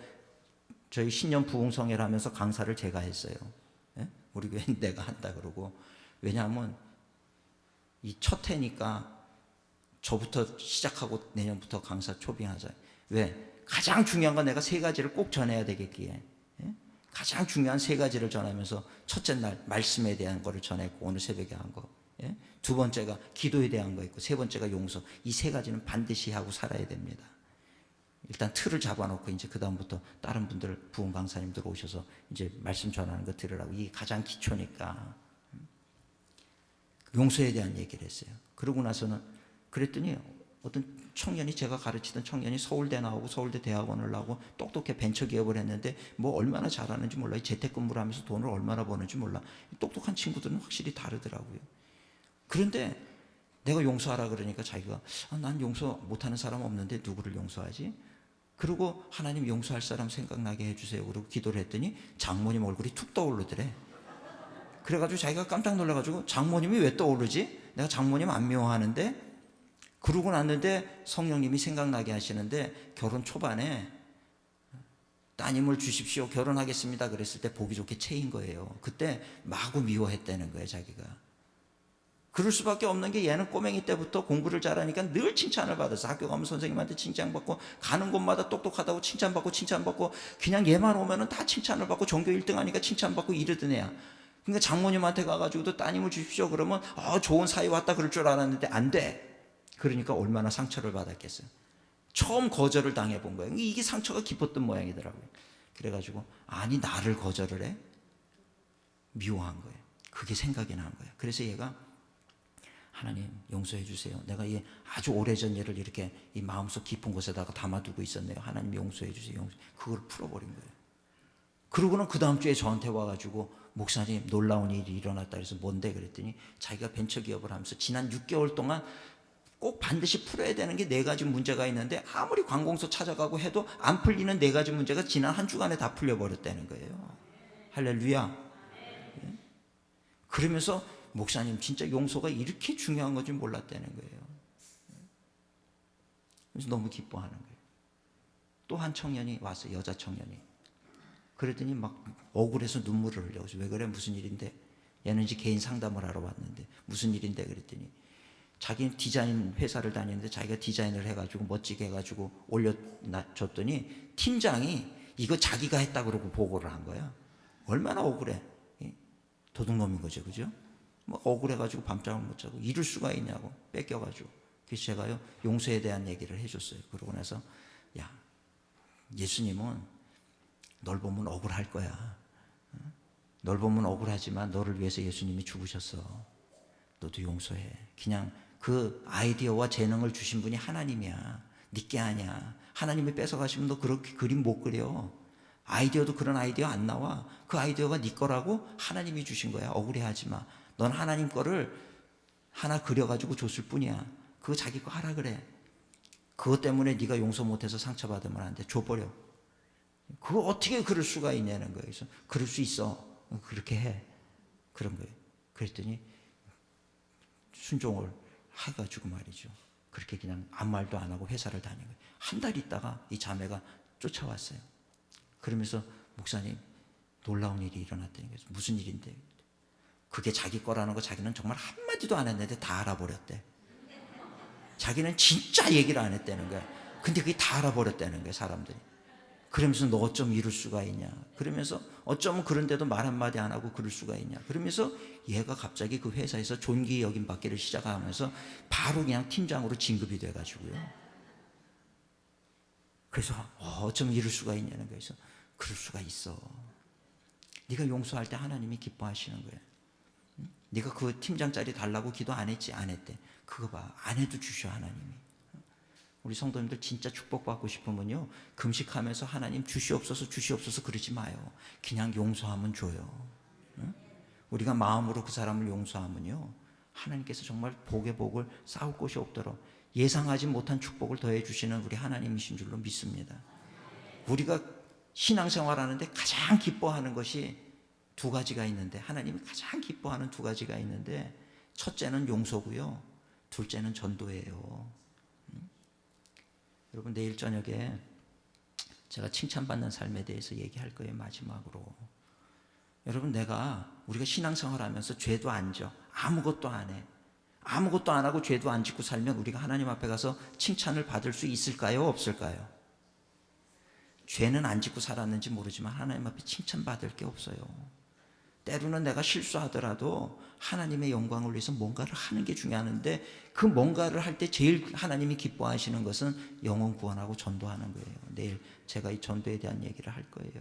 저희 신년 부흥성회를 하면서 강사를 제가 했어요. 예? 우리 교회 내가 한다 그러고. 왜냐하면 이 첫 해니까 저부터 시작하고 내년부터 강사 초빙하자. 왜? 가장 중요한 건 내가 3가지를 꼭 전해야 되겠기에. 예? 가장 중요한 3가지를 전하면서 첫째 날 말씀에 대한 거를 전했고 오늘 새벽에 한 거. 예? 두 번째가 기도에 대한 거 있고 세 번째가 용서. 이 3가지는 반드시 하고 살아야 됩니다. 일단 틀을 잡아놓고 이제 그 다음부터 다른 분들 부흥 강사님들 오셔서 이제 말씀 전하는 거 들으라고. 이게 가장 기초니까. 용서에 대한 얘기를 했어요. 그러고 나서는 그랬더니 어떤 청년이, 제가 가르치던 청년이 서울대 나오고 서울대 대학원을 나오고 똑똑해 벤처기업을 했는데 뭐 얼마나 잘하는지 몰라요. 재택근무를 하면서 돈을 얼마나 버는지 몰라. 똑똑한 친구들은 확실히 다르더라고요. 그런데 내가 용서하라 그러니까 자기가 난 용서 못하는 사람 없는데 누구를 용서하지? 그리고 하나님 용서할 사람 생각나게 해주세요. 그리고 기도를 했더니 장모님 얼굴이 툭 떠오르더래. 그래가지고 자기가 깜짝 놀라가지고 장모님이 왜 떠오르지? 내가 장모님 안 미워하는데? 그러고 났는데 성령님이 생각나게 하시는데 결혼 초반에 따님을 주십시오. 결혼하겠습니다. 그랬을 때 보기 좋게 체인 거예요. 그때 마구 미워했다는 거예요, 자기가. 그럴 수밖에 없는 게 얘는 꼬맹이 때부터 공부를 잘하니까 늘 칭찬을 받았어. 학교 가면 선생님한테 칭찬받고 가는 곳마다 똑똑하다고 칭찬받고 그냥 얘만 오면은 다 칭찬을 받고 전교 1등 하니까 칭찬받고 이러던 애야. 그러니까 장모님한테 가가지고도 따님을 주십시오. 그러면 좋은 사이 왔다 그럴 줄 알았는데 안 돼. 그러니까 얼마나 상처를 받았겠어요. 처음 거절을 당해본 거예요. 이게 상처가 깊었던 모양이더라고요. 그래가지고 아니 나를 거절을 해? 미워한 거예요. 그게 생각이 난 거예요. 그래서 얘가 하나님 용서해 주세요. 내가 이 아주 오래전 일을 이렇게 이 마음속 깊은 곳에다가 담아두고 있었네요. 하나님 용서해 주세요. 그걸 풀어버린 거예요. 그러고는 그 다음 주에 저한테 와가지고 목사님 놀라운 일이 일어났다 그래서 뭔데 그랬더니 자기가 벤처기업을 하면서 지난 6개월 동안 꼭 반드시 풀어야 되는 게 4가지 문제가 있는데 아무리 관공서 찾아가고 해도 안 풀리는 4가지 문제가 지난 한 주간에 다 풀려버렸다는 거예요. 할렐루야. 그러면서 목사님 진짜 용서가 이렇게 중요한 건지 몰랐다는 거예요. 그래서 너무 기뻐하는 거예요. 또 한 청년이 왔어요. 여자 청년이. 그랬더니 막 억울해서 눈물을 흘려. 왜 그래? 무슨 일인데? 얘는 이제 개인 상담을 하러 왔는데 무슨 일인데? 그랬더니 자기는 디자인 회사를 다니는데 자기가 디자인을 해가지고 멋지게 해가지고 올려줬더니 팀장이 이거 자기가 했다 그러고 보고를 한 거야. 얼마나 억울해. 도둑놈인 거죠. 그죠? 뭐 억울해가지고 밤잠을 못 자고 이럴 수가 있냐고 뺏겨가지고. 그래서 제가요 용서에 대한 얘기를 해줬어요. 그러고 나서 야 예수님은 널 보면 억울할 거야. 널 보면 억울하지만 너를 위해서 예수님이 죽으셨어. 너도 용서해. 그냥 그 아이디어와 재능을 주신 분이 하나님이야. 니께 아니야. 하나님이 뺏어가시면 너 그렇게 그림 못 그려. 아이디어도 그런 아이디어 안 나와. 그 아이디어가 네 거라고 하나님이 주신 거야. 억울해하지 마. 넌 하나님 거를 하나 그려가지고 줬을 뿐이야. 그거 자기 거 하라 그래. 그것 때문에 네가 용서 못해서 상처받으면 안 돼. 줘버려. 그거 어떻게 그럴 수가 있냐는 거예요. 그래서 그럴 수 있어. 그렇게 해. 그런 거예요. 그랬더니 순종을 해가지고 말이죠. 그렇게 그냥 아무 말도 안 하고 회사를 다닌 거예요. 한 달 있다가 이 자매가 쫓아왔어요. 그러면서 목사님 놀라운 일이 일어났다는 거예요. 무슨 일인데? 그게 자기 거라는 거 자기는 정말 한마디도 안 했는데 다 알아버렸대. 자기는 진짜 얘기를 안 했다는 거야. 근데 그게 다 알아버렸다는 거예요, 사람들이. 그러면서 너 어쩜 이럴 수가 있냐. 그러면서 어쩌면 그런데도 말 한마디 안 하고 그럴 수가 있냐. 그러면서 얘가 갑자기 그 회사에서 존귀 여김 받기를 시작하면서 바로 그냥 팀장으로 진급이 돼가지고요. 그래서 어쩜 이럴 수가 있냐는 거예요. 그래서 그럴 수가 있어. 네가 용서할 때 하나님이 기뻐하시는 거예요. 네가 그 팀장 자리 달라고 기도 안 했지? 안 했대. 그거 봐. 안 해도 주셔 하나님이. 우리 성도님들 진짜 축복받고 싶으면요 금식하면서 하나님 주시옵소서 그러지 마요. 그냥 용서하면 줘요. 응? 우리가 마음으로 그 사람을 용서하면요 하나님께서 정말 복의 복을 쌓을 곳이 없도록 예상하지 못한 축복을 더해 주시는 우리 하나님이신 줄로 믿습니다. 우리가 신앙생활하는데 가장 기뻐하는 것이 2가지가 있는데 하나님이 가장 기뻐하는 2가지가 있는데 첫째는 용서고요 둘째는 전도예요. 여러분 내일 저녁에 제가 칭찬받는 삶에 대해서 얘기할 거예요. 마지막으로. 여러분 우리가 신앙생활하면서 죄도 안 져. 아무것도 안 해. 아무것도 안 하고 죄도 안 짓고 살면 우리가 하나님 앞에 가서 칭찬을 받을 수 있을까요? 없을까요? 죄는 안 짓고 살았는지 모르지만 하나님 앞에 칭찬받을 게 없어요. 때로는 내가 실수하더라도 하나님의 영광을 위해서 뭔가를 하는 게 중요한데 그 뭔가를 할 때 제일 하나님이 기뻐하시는 것은 영혼 구원하고 전도하는 거예요. 내일 제가 이 전도에 대한 얘기를 할 거예요.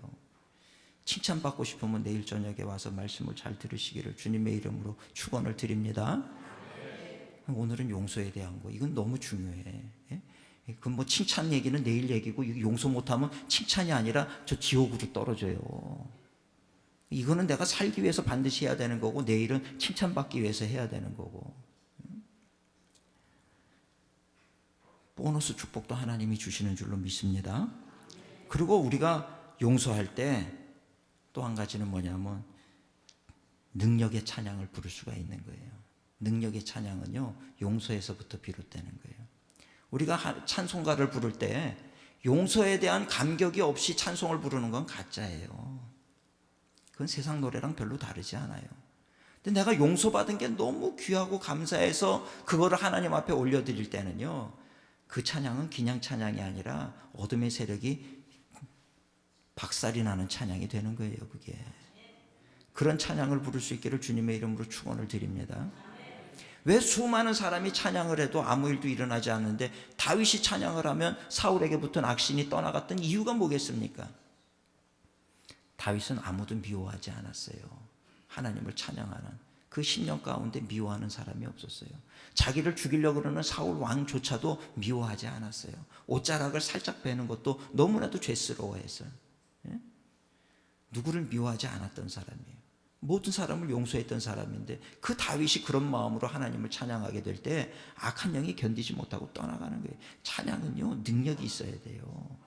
칭찬받고 싶으면 내일 저녁에 와서 말씀을 잘 들으시기를 주님의 이름으로 축원을 드립니다. 오늘은 용서에 대한 거 이건 너무 중요해. 그 뭐 칭찬 얘기는 내일 얘기고 용서 못하면 칭찬이 아니라 저 지옥으로 떨어져요. 이거는 내가 살기 위해서 반드시 해야 되는 거고 내일은 칭찬받기 위해서 해야 되는 거고 보너스 축복도 하나님이 주시는 줄로 믿습니다. 그리고 우리가 용서할 때 또 한 가지는 뭐냐면 능력의 찬양을 부를 수가 있는 거예요. 능력의 찬양은요, 용서에서부터 비롯되는 거예요. 우리가 찬송가를 부를 때 용서에 대한 감격이 없이 찬송을 부르는 건 가짜예요. 그건 세상 노래랑 별로 다르지 않아요. 근데 내가 용서받은 게 너무 귀하고 감사해서 그거를 하나님 앞에 올려드릴 때는요, 그 찬양은 그냥 찬양이 아니라 어둠의 세력이 박살이 나는 찬양이 되는 거예요. 그게 그런 찬양을 부를 수 있기를 주님의 이름으로 축원을 드립니다. 왜 수많은 사람이 찬양을 해도 아무 일도 일어나지 않는데 다윗이 찬양을 하면 사울에게 붙은 악신이 떠나갔던 이유가 뭐겠습니까? 다윗은 아무도 미워하지 않았어요. 하나님을 찬양하는 그 10년 가운데 미워하는 사람이 없었어요. 자기를 죽이려고 그러는 사울 왕조차도 미워하지 않았어요. 옷자락을 살짝 베는 것도 너무나도 죄스러워했어요. 누구를 미워하지 않았던 사람이에요. 모든 사람을 용서했던 사람인데 그 다윗이 그런 마음으로 하나님을 찬양하게 될 때 악한 영이 견디지 못하고 떠나가는 거예요. 찬양은요, 능력이 있어야 돼요.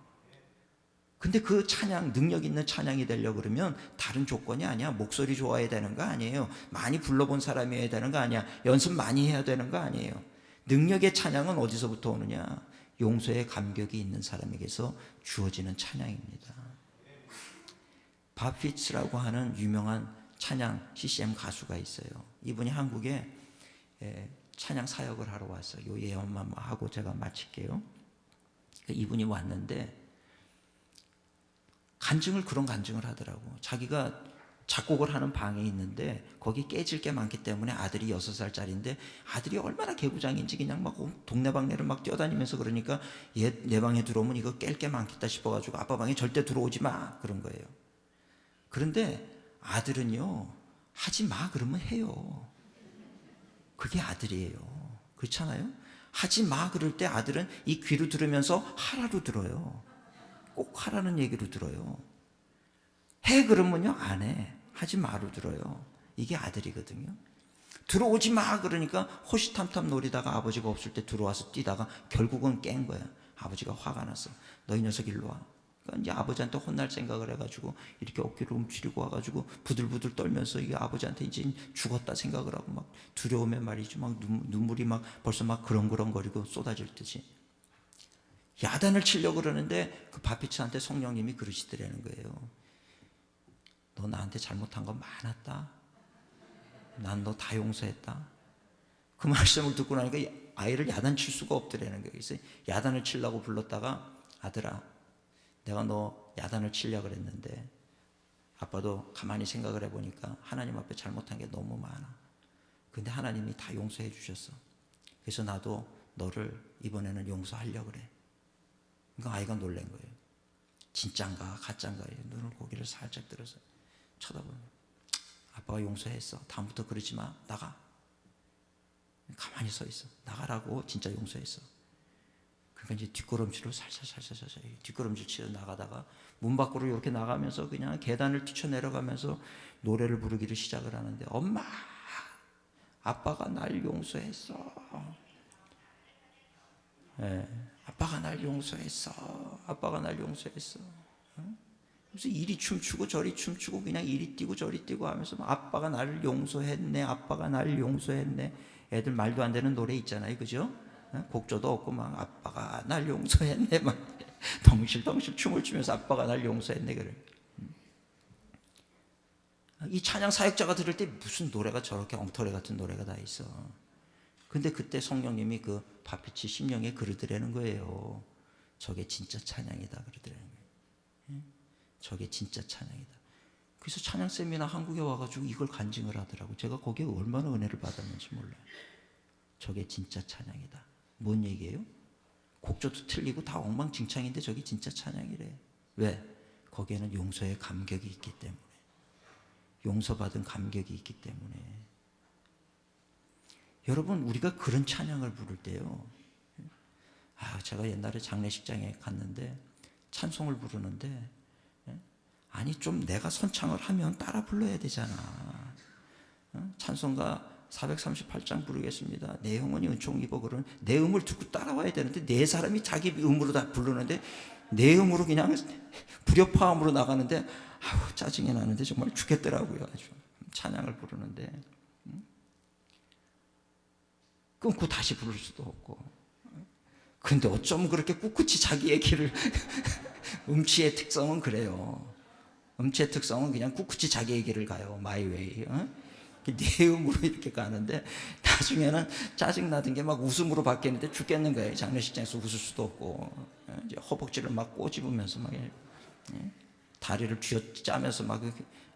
근데 그 찬양, 능력 있는 찬양이 되려고 그러면 다른 조건이 아니야. 목소리 좋아야 되는 거 아니에요. 많이 불러본 사람이어야 되는 거 아니야. 연습 많이 해야 되는 거 아니에요. 능력의 찬양은 어디서부터 오느냐? 용서의 감격이 있는 사람에게서 주어지는 찬양입니다. 바피츠라고 하는 유명한 찬양 CCM 가수가 있어요. 이분이 한국에 찬양 사역을 하러 왔어요. 요 예언만 하고 제가 마칠게요. 이분이 왔는데 그런 간증을 하더라고. 자기가 작곡을 하는 방에 있는데 거기 깨질 게 많기 때문에 아들이 6살짜리인데 아들이 얼마나 개구장인지 그냥 막 동네방네를 막 뛰어다니면서 그러니까 얘 내 방에 들어오면 이거 깰 게 많겠다 싶어가지고 아빠 방에 절대 들어오지 마 그런 거예요. 그런데 아들은요, 하지 마 그러면 해요. 그게 아들이에요. 그렇잖아요? 하지 마 그럴 때 아들은 이 귀로 들으면서 하라로 들어요. 꼭 하라는 얘기로 들어요. 해 그러면요, 안 해. 하지 마로 들어요. 이게 아들이거든요. 들어오지 마 그러니까 호시탐탐 노리다가 아버지가 없을 때 들어와서 뛰다가 결국은 깬 거야. 아버지가 화가 났어. 너 이 녀석 일로 와. 그러니까 이제 아버지한테 혼날 생각을 해가지고 이렇게 어깨를 움츠리고 와가지고 부들부들 떨면서 이게 아버지한테 이제 죽었다 생각을 하고 막 두려움에 말이죠. 막 눈물이 막 벌써 막 그렁그렁거리고 쏟아질 듯이 야단을 치려고 그러는데 그 바피츠한테 성령님이 그러시더라는 거예요. 너 나한테 잘못한 거 많았다. 난 너 다 용서했다. 그 말씀을 듣고 나니까 아이를 야단칠 수가 없더라는 거예요. 그래서 야단을 치려고 불렀다가 아들아, 내가 너 야단을 치려고 그랬는데 아빠도 가만히 생각을 해보니까 하나님 앞에 잘못한 게 너무 많아. 근데 하나님이 다 용서해 주셨어. 그래서 나도 너를 이번에는 용서하려고 그래. 그러니까 아이가 놀란 거예요. 진짠가 가짠가 눈을 고개를 살짝 들어서 쳐다보면 아빠가 용서했어. 다음부터 그러지 마. 나가. 가만히 서 있어. 나가라고. 진짜 용서했어. 그러니까 이제 뒷걸음질로 살살 뒷걸음질 치러 나가다가 문 밖으로 이렇게 나가면서 그냥 계단을 뛰쳐내려가면서 노래를 부르기를 시작을 하는데 엄마, 아빠가 날 용서했어. 네, 아빠가 날 용서했어. 아빠가 날 용서했어. 그래서 이리 춤추고 저리 춤추고 그냥 이리 뛰고 저리 뛰고 하면서 아빠가 나를 용서했네. 아빠가 나를 용서했네. 애들 말도 안 되는 노래 있잖아요. 그죠? 곡조도 없고 막 아빠가 날 용서했네 막 덩실덩실 춤을 추면서 아빠가 날 용서했네 그래. 이 찬양 사역자가 들을 때 무슨 노래가 저렇게 엉터리 같은 노래가 다 있어. 근데 그때 성령님이 그 바피치 심령에 그러더라는 거예요. 저게 진짜 찬양이다 그러더라는 거예요. 저게 진짜 찬양이다. 그래서 찬양 세미나 한국에 와가지고 이걸 간증을 하더라고. 제가 거기에 얼마나 은혜를 받았는지 몰라요. 저게 진짜 찬양이다. 뭔 얘기예요? 곡조도 틀리고 다 엉망진창인데 저게 진짜 찬양이래. 왜? 거기에는 용서의 감격이 있기 때문에. 용서받은 감격이 있기 때문에. 여러분, 우리가 그런 찬양을 부를 때요. 제가 옛날에 장례식장에 갔는데 찬송을 부르는데 아니 좀 내가 선창을 하면 따라 불러야 되잖아. 찬송가 438장 부르겠습니다. 내 영혼이 은총 입어. 그러는 내 음을 듣고 따라와야 되는데 네 사람이 자기 음으로 다 부르는데 내 음으로 그냥 불협화음으로 나가는데 아우 짜증이 나는데 정말 죽겠더라고요. 아주 찬양을 부르는데 끊고 다시 부를 수도 없고. 근데 어쩜 그렇게 꿋꿋이 자기의 길을 음치의 특성은 그래요. 음치의 특성은 그냥 꿋꿋이 자기의 길을 가요. 마이 웨이. 내 음으로 이렇게 가는데 나중에는 짜증나던 게 막 웃음으로 바뀌는데 죽겠는 거예요. 장례식장에서 웃을 수도 없고 이제 허벅지를 막 꼬집으면서 막 다리를 쥐어짜면서 막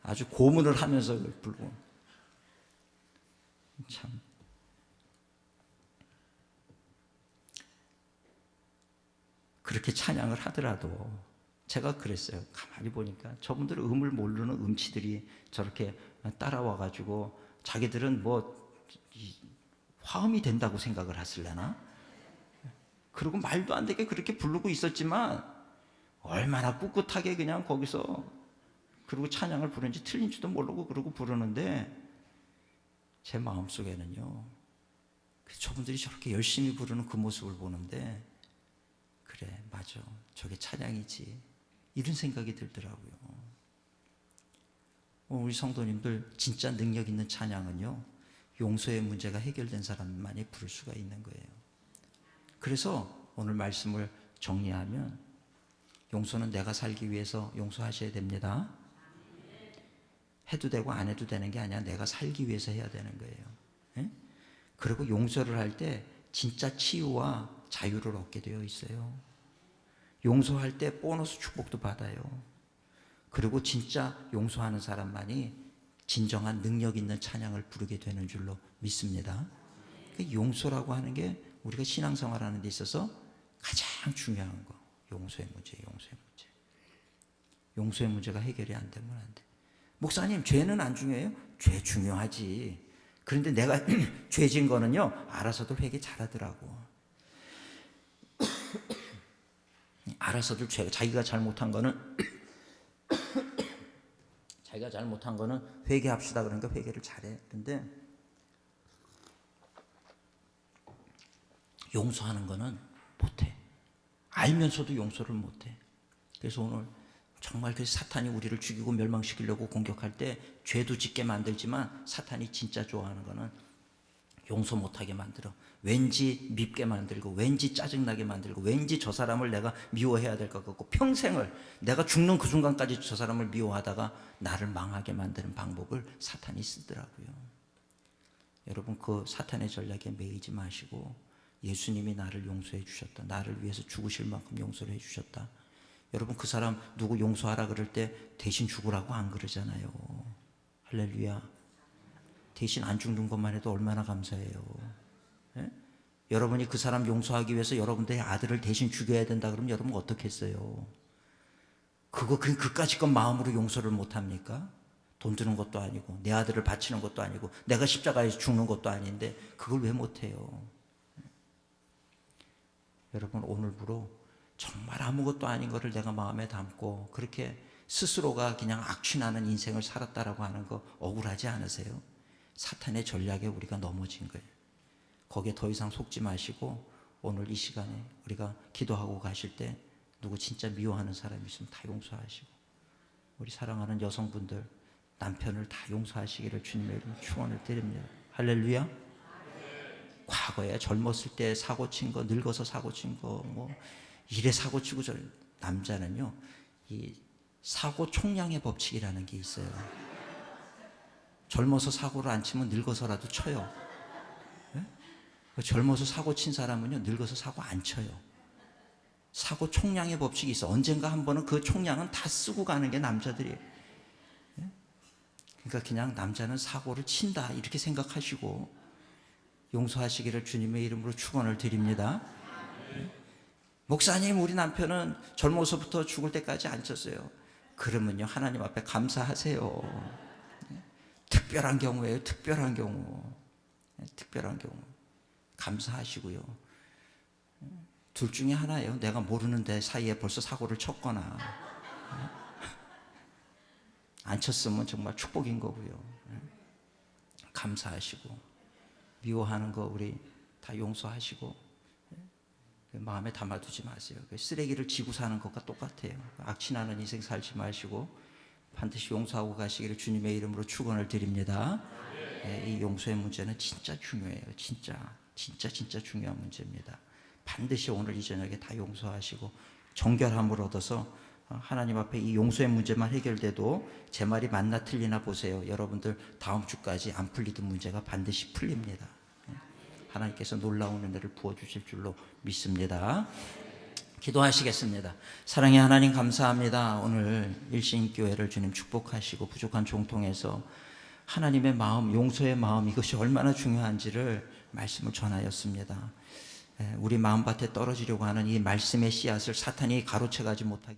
아주 고문을 하면서 불고. 참 그렇게 찬양을 하더라도 제가 그랬어요. 가만히 보니까 저분들 음을 모르는 음치들이 저렇게 따라와 가지고 자기들은 뭐 화음이 된다고 생각을 했을려나? 그리고 말도 안 되게 그렇게 부르고 있었지만 얼마나 꿋꿋하게 그냥 거기서 그리고 찬양을 부르는지 틀린지도 모르고 그러고 부르는데 제 마음속에는요, 저분들이 저렇게 열심히 부르는 그 모습을 보는데 그래 맞아 저게 찬양이지 이런 생각이 들더라고요. 우리 성도님들 진짜 능력 있는 찬양은요, 용서의 문제가 해결된 사람만이 부를 수가 있는 거예요. 그래서 오늘 말씀을 정리하면 용서는 내가 살기 위해서 용서하셔야 됩니다. 해도 되고 안 해도 되는 게 아니라 내가 살기 위해서 해야 되는 거예요. 예? 그리고 용서를 할 때 진짜 치유와 자유를 얻게 되어 있어요. 용서할 때 보너스 축복도 받아요. 그리고 진짜 용서하는 사람만이 진정한 능력 있는 찬양을 부르게 되는 줄로 믿습니다. 용서라고 하는 게 우리가 신앙생활하는 데 있어서 가장 중요한 거. 용서의 문제, 용서의 문제. 용서의 문제가 해결이 안 되면 안 돼. 목사님, 죄는 안 중요해요? 죄 중요하지. 그런데 내가 죄진 거는요, 알아서들 회개 잘하더라고. 알아서들 자기가 잘못한 거는 자기가 잘못한 거는 회개합시다 그러니까 회개를 잘해. 근데 용서하는 거는 못해. 알면서도 용서를 못해. 그래서 오늘 정말 그 사탄이 우리를 죽이고 멸망시키려고 공격할 때 죄도 짓게 만들지만 사탄이 진짜 좋아하는 거는 용서 못하게 만들어. 왠지 밉게 만들고 왠지 짜증나게 만들고 왠지 저 사람을 내가 미워해야 될 것 같고 평생을 내가 죽는 그 순간까지 저 사람을 미워하다가 나를 망하게 만드는 방법을 사탄이 쓰더라고요. 여러분 그 사탄의 전략에 매이지 마시고 예수님이 나를 용서해 주셨다. 나를 위해서 죽으실 만큼 용서를 해 주셨다. 여러분 그 사람 누구 용서하라 그럴 때 대신 죽으라고 안 그러잖아요. 할렐루야. 대신 안 죽는 것만 해도 얼마나 감사해요. 예? 여러분이 그 사람 용서하기 위해서 여러분들의 아들을 대신 죽여야 된다 그러면 여러분 어떻게 했어요? 그까짓 건 마음으로 용서를 못합니까? 돈 드는 것도 아니고 내 아들을 바치는 것도 아니고 내가 십자가에서 죽는 것도 아닌데 그걸 왜 못해요? 여러분 오늘부로 정말 아무것도 아닌 것을 내가 마음에 담고 그렇게 스스로가 그냥 악취나는 인생을 살았다라고 하는 거 억울하지 않으세요? 사탄의 전략에 우리가 넘어진 거예요. 거기에 더 이상 속지 마시고 오늘 이 시간에 우리가 기도하고 가실 때 누구 진짜 미워하는 사람이 있으면 다 용서하시고 우리 사랑하는 여성분들 남편을 다 용서하시기를 주님의 이름으로 축원을 드립니다. 할렐루야. 과거에 젊었을 때 사고 친 거, 늙어서 사고 친 거, 뭐 이래 사고 치고 저 남자는요 이 사고 총량의 법칙이라는 게 있어요. 젊어서 사고를 안 치면 늙어서라도 쳐요. 네? 젊어서 사고 친 사람은요 늙어서 사고 안 쳐요. 사고 총량의 법칙이 있어. 언젠가 한 번은 그 총량은 다 쓰고 가는 게 남자들이에요. 네? 그러니까 그냥 남자는 사고를 친다 이렇게 생각하시고 용서하시기를 주님의 이름으로 축원을 드립니다. 네? 목사님 우리 남편은 젊어서부터 죽을 때까지 안 쳤어요. 그러면요 하나님 앞에 감사하세요. 특별한 경우예요. 특별한 경우. 특별한 경우. 감사하시고요. 둘 중에 하나예요. 내가 모르는데 사이에 벌써 사고를 쳤거나 안 쳤으면 정말 축복인 거고요. 감사하시고 미워하는 거 우리 다 용서하시고 마음에 담아두지 마세요. 쓰레기를 지고 사는 것과 똑같아요. 악취나는 인생 살지 마시고 반드시 용서하고 가시기를 주님의 이름으로 축원을 드립니다. 이 용서의 문제는 진짜 중요해요. 진짜 중요한 문제입니다. 반드시 오늘 이 저녁에 다 용서하시고 정결함을 얻어서 하나님 앞에 이 용서의 문제만 해결돼도 제 말이 맞나 틀리나 보세요. 여러분들 다음 주까지 안 풀리던 문제가 반드시 풀립니다. 하나님께서 놀라운 은혜를 부어주실 줄로 믿습니다. 기도하시겠습니다. 사랑의 하나님 감사합니다. 오늘 일신교회를 주님 축복하시고 부족한 종통에서 하나님의 마음, 용서의 마음, 이것이 얼마나 중요한지를 말씀을 전하였습니다. 우리 마음밭에 떨어지려고 하는 이 말씀의 씨앗을 사탄이 가로채가지 못하게